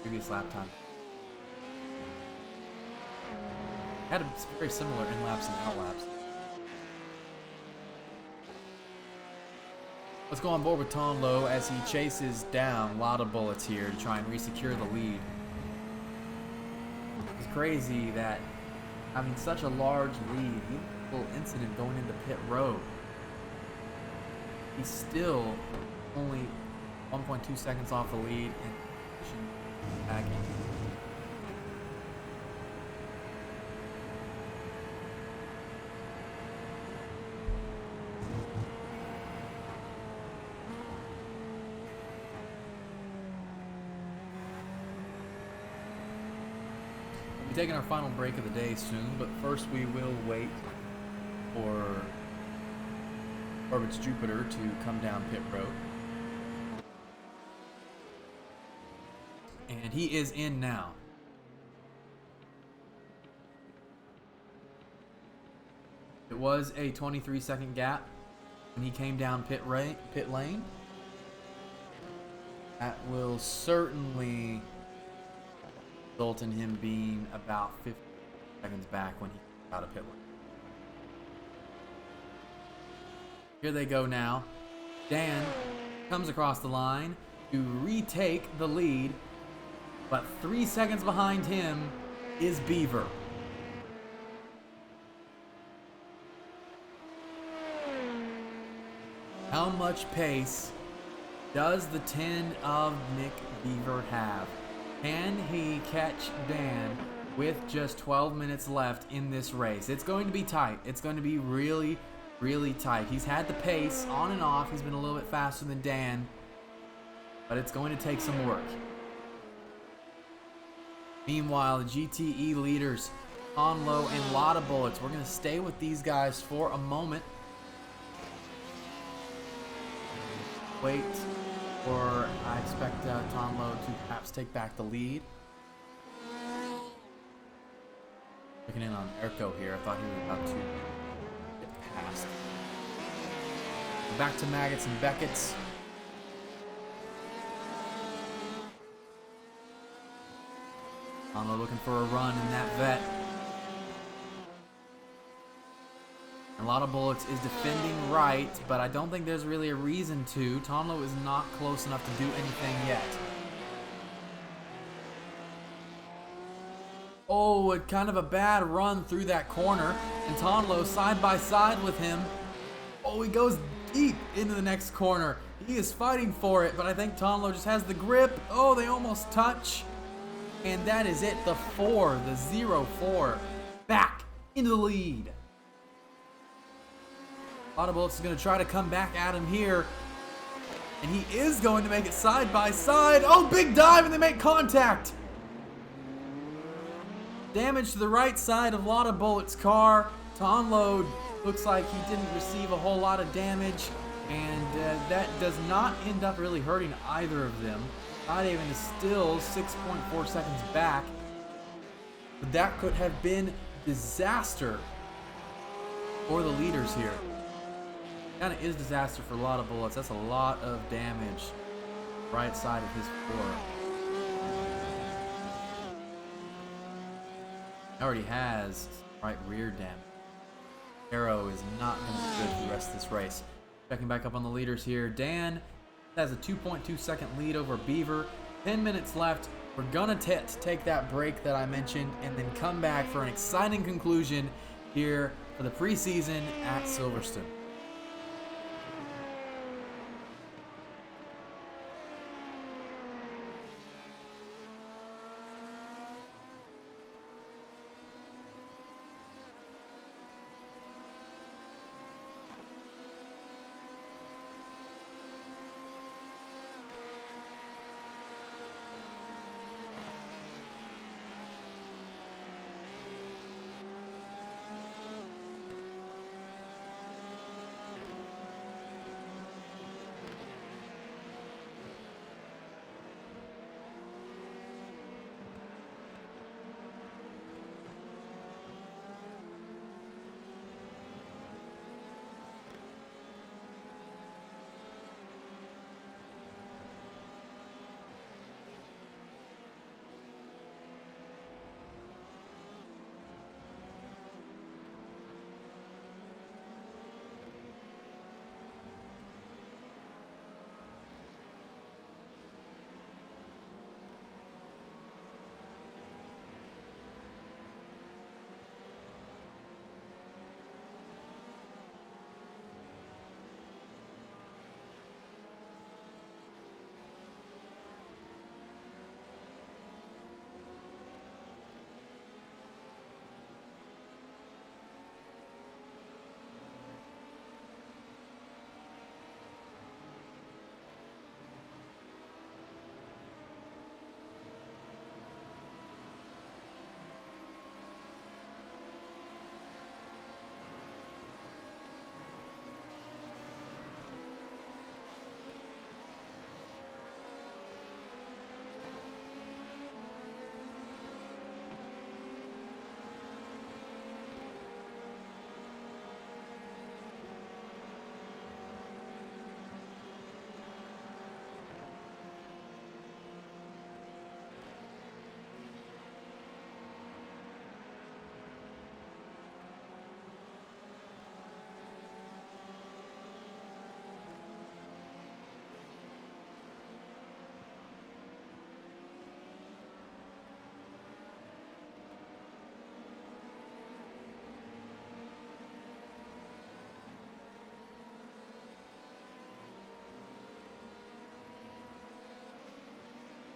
previous lap time. Had a very similar in-laps and out-laps. Let's go on board with Tonlo as he chases down a lot of bullets here to try and re-secure the lead. It's crazy that having such a large lead, even a little incident going into pit road, he's still only 1.2 seconds off the lead and back in. Taking our final break of the day soon, but first we will wait for Orbits Jupiter to come down pit road. And he is in now. It was a 23-second gap when he came down pit lane. That will certainly result in him being about 50 seconds back when he got a pit lane. Here they go now. Dan comes across the line to retake the lead, but 3 seconds behind him is Beaver. How much pace does the 10 of Nick Beaver have? Can he catch Dan with just 12 minutes left in this race? It's going to be tight. It's going to be really, really tight. He's had the pace on and off. He's been a little bit faster than Dan, but it's going to take some work. Meanwhile, the GTE leaders Conlo, and a lot of bullets. We're going to stay with these guys for a moment. Wait for, I expect Tonlo to perhaps take back the lead. Checking in on Erko here. I thought he was about to get past. Back to Maggots and Beckett's. Tonlo looking for a run in that vet. A lot of bullets is defending right, but I don't think there's really a reason to. Tonlo is not close enough to do anything yet. Oh, a kind of a bad run through that corner. And Tonlo side by side with him. Oh, he goes deep into the next corner. He is fighting for it, but I think Tonlo just has the grip. Oh, they almost touch. And that is it, the 0-4, back into the lead. A lot of bullets is going to try to come back at him here. And he is going to make it side by side. Oh, big dive, and they make contact. Damage to the right side of Lotta Bullet's car. Tonlo looks like he didn't receive a whole lot of damage. And that does not end up really hurting either of them. Even is still 6.4 seconds back. But that could have been disaster for the leaders here. Kind of is disaster for a lot of bullets. That's a lot of damage right side of his floor. He already has right rear damage. Arrow is not going to be good for the rest of this race. Checking back up on the leaders here. Dan has a 2.2 second lead over Beaver. 10 minutes left. We're gonna take that break that I mentioned and then come back for an exciting conclusion here for the preseason at Silverstone.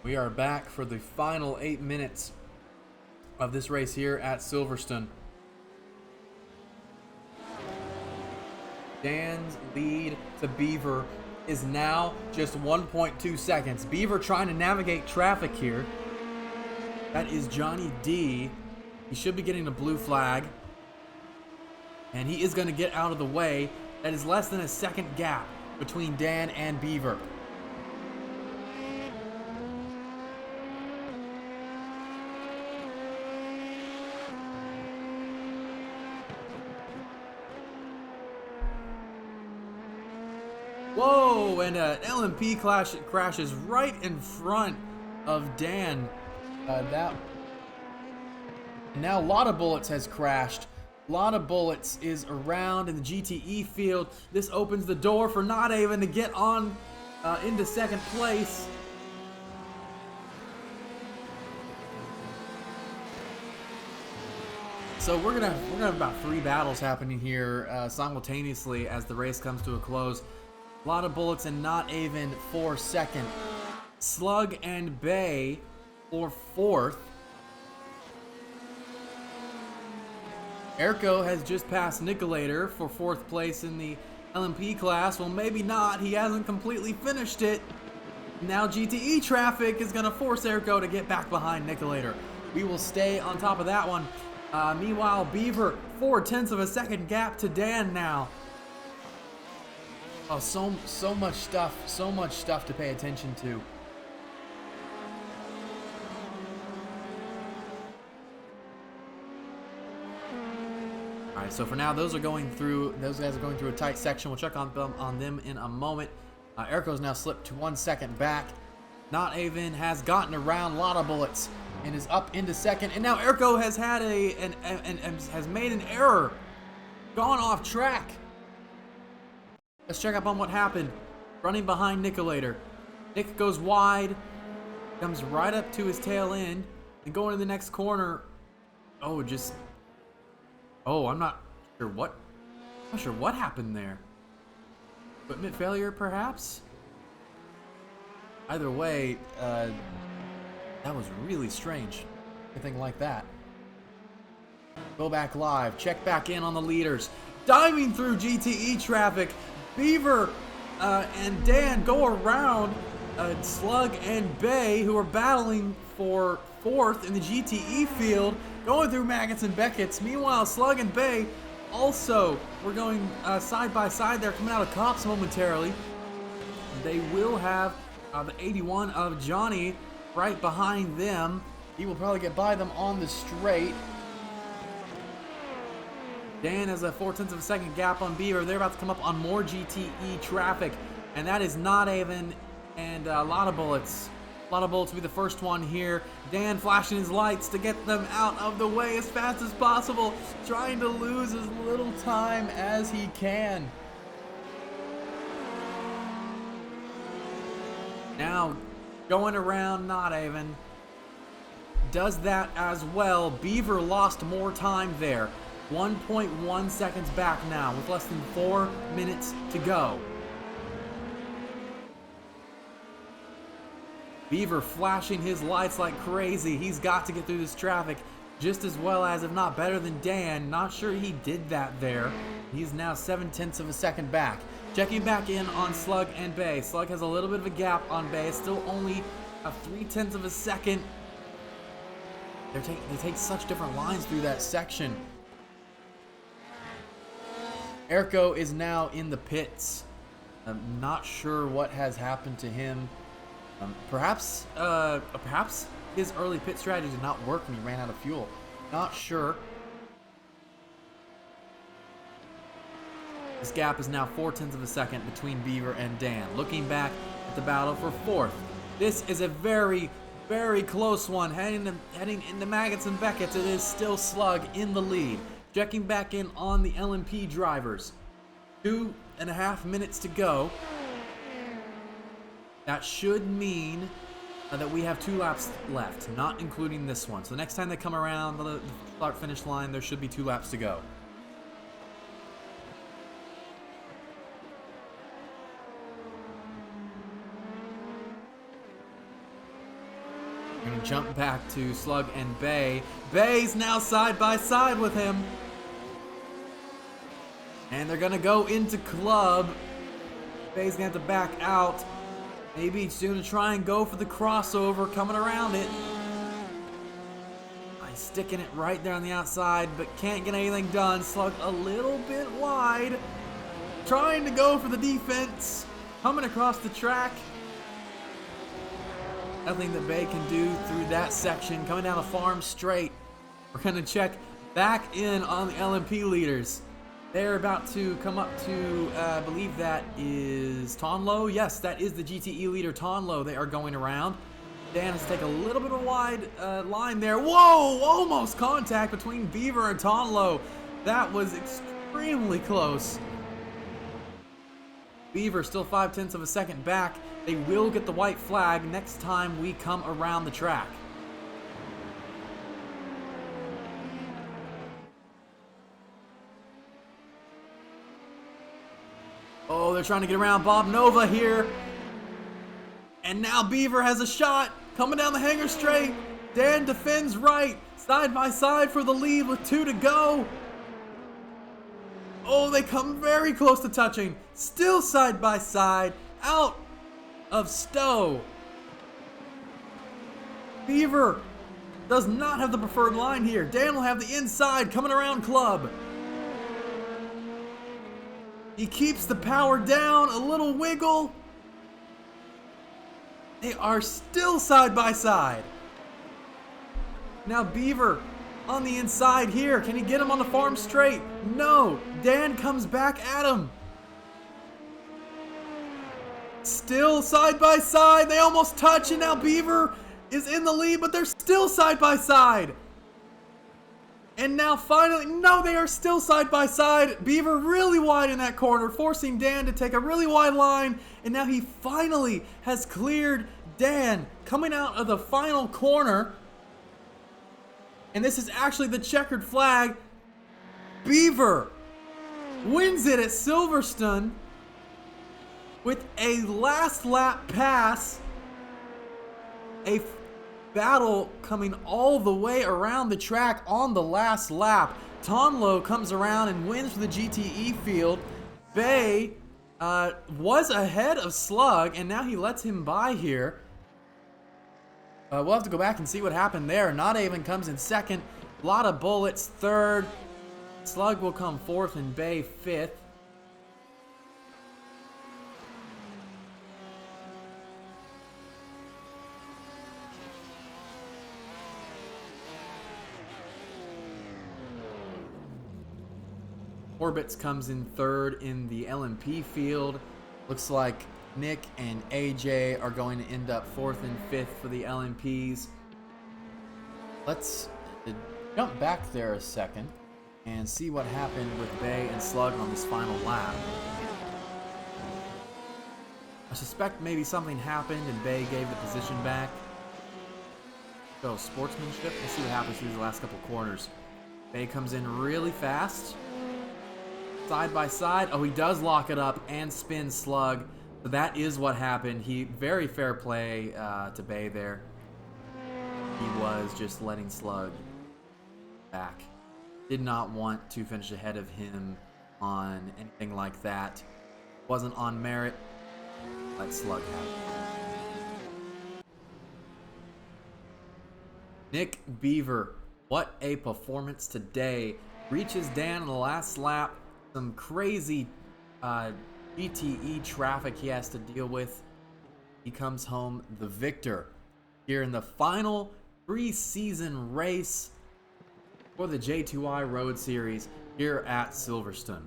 We are back for the final 8 minutes of this race here at Silverstone. Dan's lead to Beaver is now just 1.2 seconds. Beaver trying to navigate traffic here. That is Johnny D He should be getting a blue flag. And he is going to get out of the way. That is less than a second gap between Dan and Beaver. Whoa, and an LMP crashes right in front of Dan. Now a lot of bullets has crashed. A lot of bullets is around in the GTE field. This opens the door for Not Even to get on into second place. So we're gonna have about 3 battles happening here simultaneously as the race comes to a close. A lot of bullets and Not Even for second. Slug and Bay for fourth. Erko has just passed Nicolator for fourth place in the LMP class. Well, maybe not. He hasn't completely finished it. Now GTE traffic is going to force Erko to get back behind Nicolator. We will stay on top of that one. Meanwhile, Beaver, 0.4 of a second gap to Dan now. Oh, so much stuff to pay attention to. All right, so for now, those guys are going through a tight section. We'll check on them in a moment. Erko's now slipped to 1 second back. Not Even has gotten around a lot of bullets and is up into second. And now Erko has had has made an error, gone off track. Let's check up on what happened. Running behind Nicolator. Nick goes wide, comes right up to his tail end, and going to the next corner. I'm not sure what happened there. Equipment failure, perhaps? Either way, that was really strange. Anything like that. Go back live. Check back in on the leaders. Diving through GTE traffic. Beaver and Dan go around Slug and Bay, who are battling for fourth in the GTE field, going through Maggots and Beckett's. Meanwhile, Slug and Bay also were going side by side there, coming out of cops momentarily. They will have the 81 of Johnny right behind them. He will probably get by them on the straight. Dan has a 0.4 of a second gap on Beaver. They're about to come up on more GTE traffic, and that is Not Even, and a lot of bullets. A lot of bullets will be the first one here. Dan flashing his lights to get them out of the way as fast as possible, trying to lose as little time as he can. Now, going around Not Even. Does that as well. Beaver lost more time there. 1.1 seconds back now with less than 4 minutes to go. Beaver flashing his lights like crazy. He's got to get through this traffic just as well as, if not better than Dan. Not sure he did that there. He's now 0.7 of a second back. Checking back in on Slug and Bay. Slug has a little bit of a gap on Bay. Still only a 0.3 of a second. They take such different lines through that section. Erko is now in the pits. I'm not sure what has happened to him. Perhaps his early pit strategy did not work and he ran out of fuel. Not sure. This gap is now 0.4 of a second between Beaver and Dan. Looking back at the battle for fourth. This is a very, very close one. Heading into Maggots and Beckett's, it is still Slug in the lead. Checking back in on the LMP drivers. 2.5 minutes to go. That should mean that we have 2 laps left, not including this one. So the next time they come around the start-finish line, there should be 2 laps to go. We're going to jump back to Slug and Bay. Bay's now side by side with him. And they're going to go into club. Bay's going to have to back out. Maybe he's going to try and go for the crossover, coming around it. I sticking it right there on the outside, but can't get anything done. Slug a little bit wide, trying to go for the defense, coming across the track. Nothing that Bay can do through that section. Coming down the farm straight. We're going to check back in on the LMP leaders. They're about to come up to, I believe that is Tonlo. Yes, that is the GTE leader, Tonlo. They are going around. Dan has to take a little bit of a wide line there. Whoa! Almost contact between Beaver and Tonlo. That was extremely close. Beaver still 0.5 of a second back. They will get the white flag next time we come around the track. Oh, they're trying to get around Bob Nova here. And now Beaver has a shot coming down the hanger straight. Dan defends right, side by side for the lead with 2 to go. Oh, they come very close to touching. Still side by side, out of Stowe. Beaver does not have the preferred line here. Dan will have the inside coming around Club. He keeps the power down, a little wiggle. They are still side by side. Now Beaver on the inside here. Can he get him on the farm straight? No. Dan comes back at him. Still side by side. They almost touch, and now Beaver is in the lead, but they're still side by side. And now finally, no, they are still side by side. Beaver really wide in that corner, forcing Dan to take a really wide line. And now he finally has cleared Dan coming out of the final corner. And this is actually the checkered flag. Beaver wins it at Silverstone with a last lap pass. A battle coming all the way around the track on the last lap. Tonlo comes around and wins for the GTE field. Bay was ahead of Slug, and now he lets him by here. We'll have to go back and see what happened there. Notaven comes in second. A lot of bullets, third. Slug will come fourth and Bay fifth. Orbits comes in third in the LMP field. Looks like Nick and AJ are going to end up fourth and fifth for the LMPs. Let's jump back there a second and see what happened with Bay and Slug on this final lap. I suspect maybe something happened and Bay gave the position back. So sportsmanship, we'll see what happens through the last couple corners. Bay comes in really fast. Side by side. Oh, he does lock it up and spin Slug. So that is what happened. Very fair play to Bay there. He was just letting Slug back. Did not want to finish ahead of him on anything like that. Wasn't on merit. Let Slug have it. Nick Beaver, what a performance today. Reaches Dan in the last lap. Some crazy GTE traffic he has to deal with. He comes home the victor here in the final preseason race for the J2i Road Series here at Silverstone.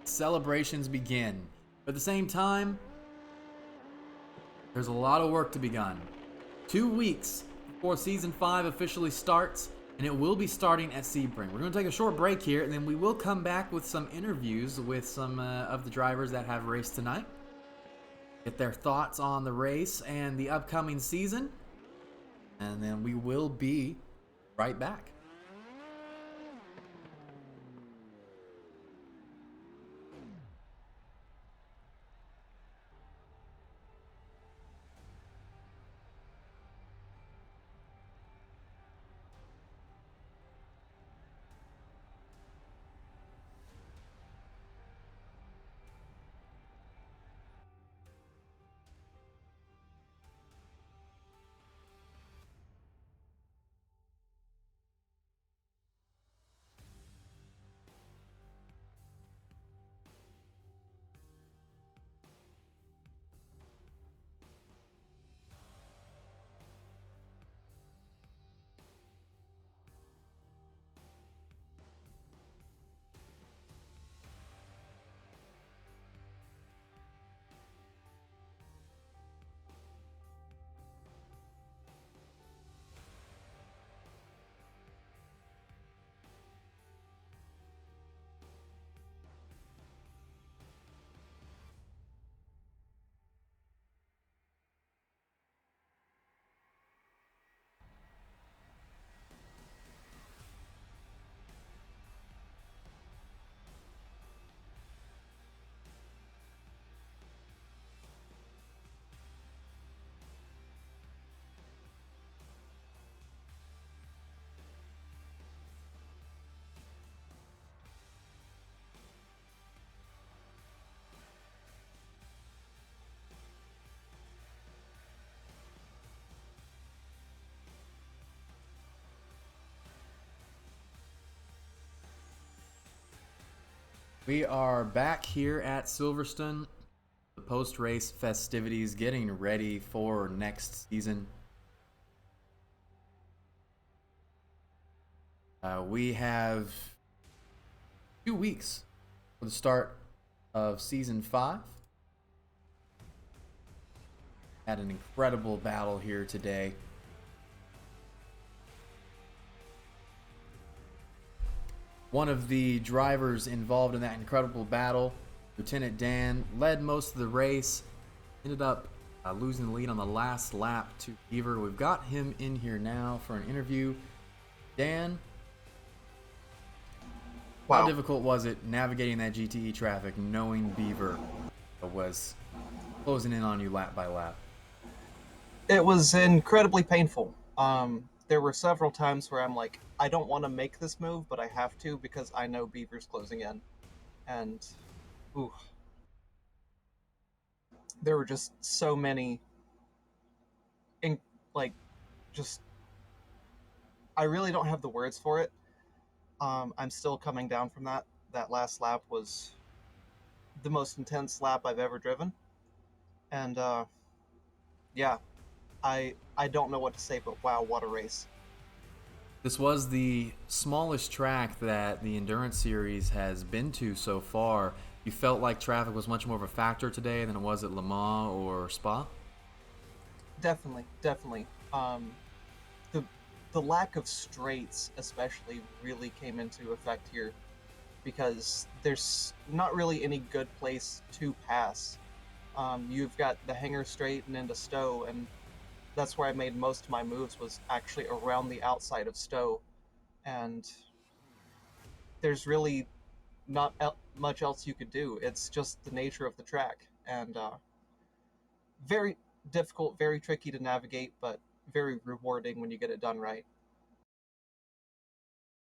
Celebrations begin. But at the same time, there's a lot of work to be done. 2 weeks before Season 5 officially starts, and it will be starting at Sebring. We're going to take a short break here, and then we will come back with some interviews with some of the drivers that have raced tonight. Get their thoughts on the race and the upcoming season, and then we will be right back. We are back here at Silverstone, the post race festivities, getting ready for next season. We have 2 weeks for the start of season 5. Had an incredible battle here today. One of the drivers involved in that incredible battle, Lieutenant Dan, led most of the race, ended up losing the lead on the last lap to Beaver. We've got him in here now for an interview. Dan, how Wow. difficult was it navigating that GTE traffic knowing Beaver was closing in on you lap by lap? It was incredibly painful. There were several times where I'm like, I don't want to make this move, but I have to because I know Beaver's closing in. And ooh, there were just so many, in, like, just, I really don't have the words for it. I'm still coming down from that. That last lap was the most intense lap I've ever driven. And yeah, I don't know what to say, but wow, what a race. This was the smallest track that the Endurance Series has been to so far. You felt like traffic was much more of a factor today than it was at Le Mans or Spa? Definitely, definitely. The the lack of straights especially really came into effect here because there's not really any good place to pass. You've got the hanger straight and into Stowe, and that's where I made most of my moves was actually around the outside of Stowe, and there's really not much else you could do. It's just the nature of the track, and very difficult, very tricky to navigate, but very rewarding when you get it done right.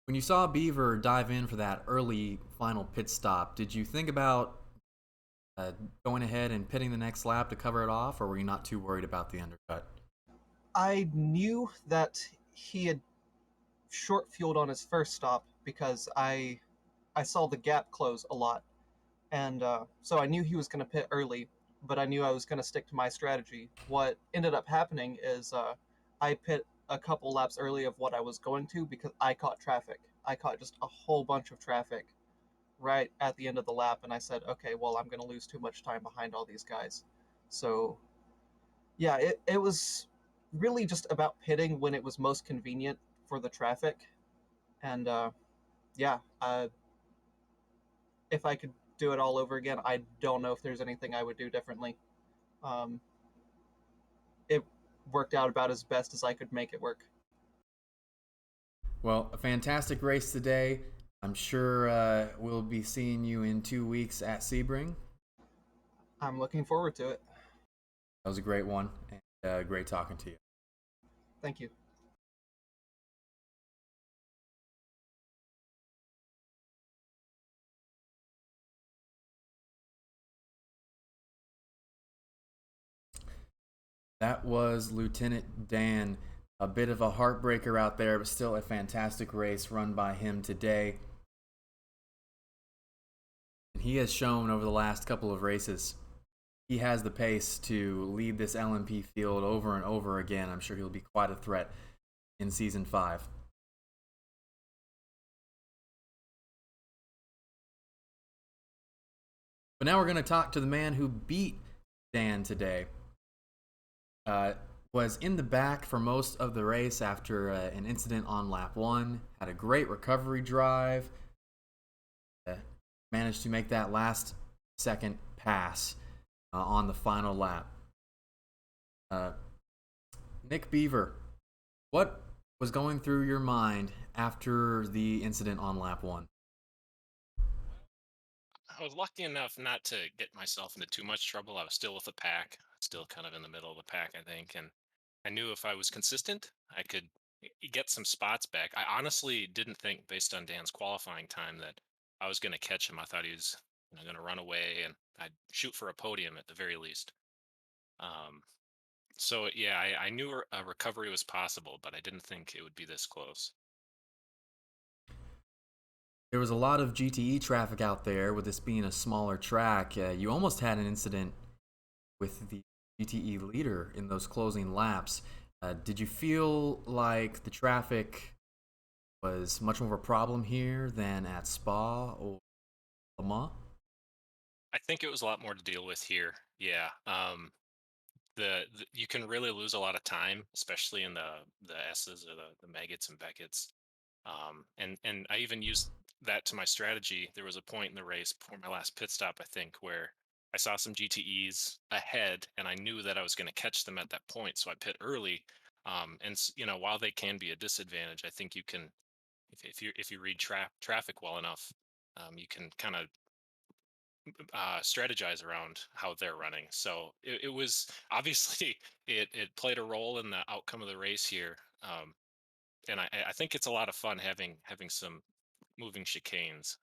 When you saw Beaver dive in for that early final pit stop, did you think about uh, going ahead and pitting the next lap to cover it off, or were you not too worried about the undercut? I knew that he had short fueled on his first stop because I saw the gap close a lot, and so I knew he was going to pit early, but I knew I was going to stick to my strategy. What ended up happening is I pit a couple laps early of what I was going to because I caught traffic. I caught just a whole bunch of traffic right at the end of the lap, and I said, okay, well, I'm going to lose too much time behind all these guys. So yeah, it was really just about pitting when it was most convenient for the traffic. And yeah, if I could do it all over again, I don't know if there's anything I would do differently. Um, it worked out about as best as I could make it work. Well, a fantastic race today. I'm sure we'll be seeing you in 2 weeks at Sebring. I'm looking forward to it. That was a great one, and great talking to you. Thank you. That was Lieutenant Dan. A bit of a heartbreaker out there, but still a fantastic race run by him today. And he has shown over the last couple of races he has the pace to lead this LMP field over and over again. I'm sure he'll be quite a threat in season 5. But now we're going to talk to the man who beat Dan today. Uh, was in the back for most of the race after an incident on lap 1. Had a great recovery drive. Uh, Managed to make that last second pass on the final lap. Uh, Nick Beaver, what was going through your mind after the incident on lap 1? I was lucky enough not to get myself into too much trouble. I was still with the pack, still kind of in the middle of the pack, I think. And I knew if I was consistent, I could get some spots back. I honestly didn't think, based on Dan's qualifying time, that I was going to catch him. I thought he was going to run away and I'd shoot for a podium at the very least. Um, so, yeah, I knew a recovery was possible, but I didn't think it would be this close. There was a lot of GTE traffic out there with this being a smaller track. You almost had an incident with the GTE leader in those closing laps. Did you feel like the traffic was much more of a problem here than at Spa or Le Mans? I think it was a lot more to deal with here. Yeah. The you can really lose a lot of time, especially in the S's or the Meggetts and Beckett's. And I even used that to my strategy. There was a point in the race before my last pit stop, I think, where I saw some GTEs ahead, and I knew that I was going to catch them at that point, so I pit early. While they can be a disadvantage, I think you can, if you read traffic well enough, you can kind of strategize around how they're running. So it was obviously it played a role in the outcome of the race here. And I think it's a lot of fun having some moving chicanes.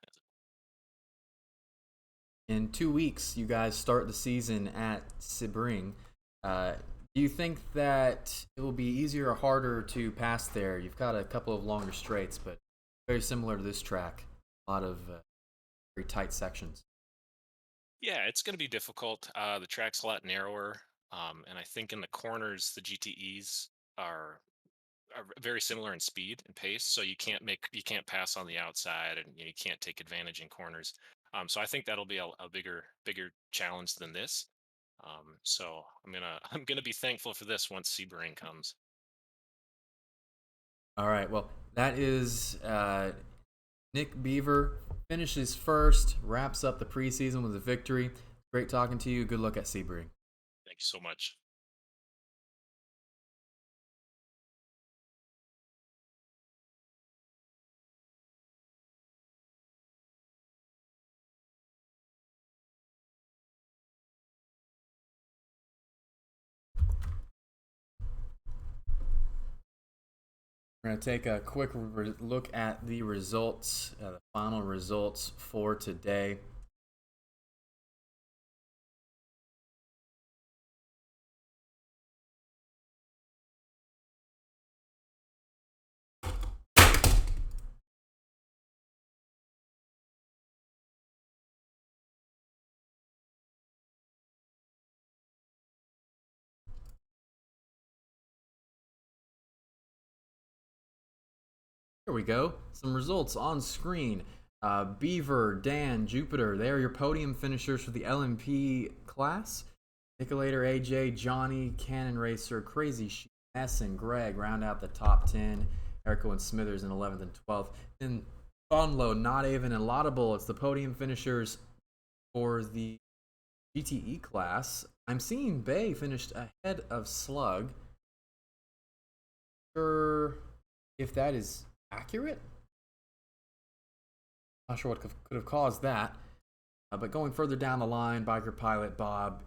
In 2 weeks, you guys start the season at Sebring. Uh, do you think that it will be easier or harder to pass there? You've got a couple of longer straights, but very similar to this track. A lot of very tight sections. Yeah, it's going to be difficult. The track's a lot narrower, and I think in the corners the GTEs are very similar in speed and pace, so you can't pass on the outside, and you can't take advantage in corners. So I think that'll be a bigger challenge than this. So I'm gonna be thankful for this once Sebring comes. All right, well, that is Nick Beaver finishes first, wraps up the preseason with a victory. Great talking to you. Good luck at Sebring. Thank you so much. We're going to take a quick look at the results, the final results for today. Here we go. Some results on screen. Beaver, Dan, Jupiter, they are your podium finishers for the LMP class. Nicolator, AJ, Johnny, Cannon Racer, Crazy Sheep, S, and Greg round out the top 10. Erico and Smithers in 11th and 12th. Then Bonlo, Not Even, and Laudable, it's the podium finishers for the GTE class. I'm seeing Bay finished ahead of Slug. Sure if that is accurate. Not sure what could have caused that. But going further down the line, Biker Pilot, Bob,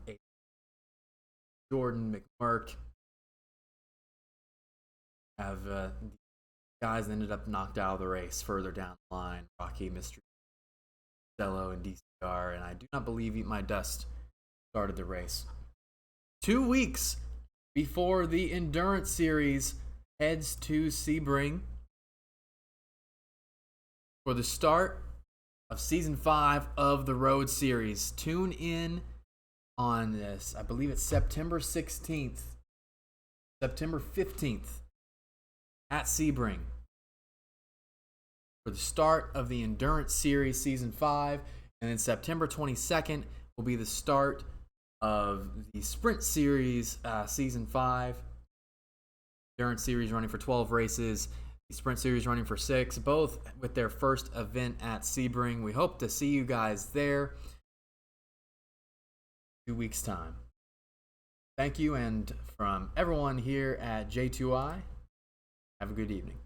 Jordan, McMurk have guys that ended up knocked out of the race further down the line. Rocky, Mystery, Stello, and DCR. And I do not believe Eat My Dust started the race. 2 weeks before the Endurance Series heads to Sebring for the start of Season 5 of the Road Series. Tune in on this, I believe it's September 16th, September 15th at Sebring for the start of the Endurance Series Season 5. And then September 22nd will be the start of the Sprint Series Season 5. Endurance Series running for 12 races. The Sprint Series running for 6, both with their first event at Sebring. We hope to see you guys there 2 weeks' time. Thank you, and from everyone here at J2i, have a good evening.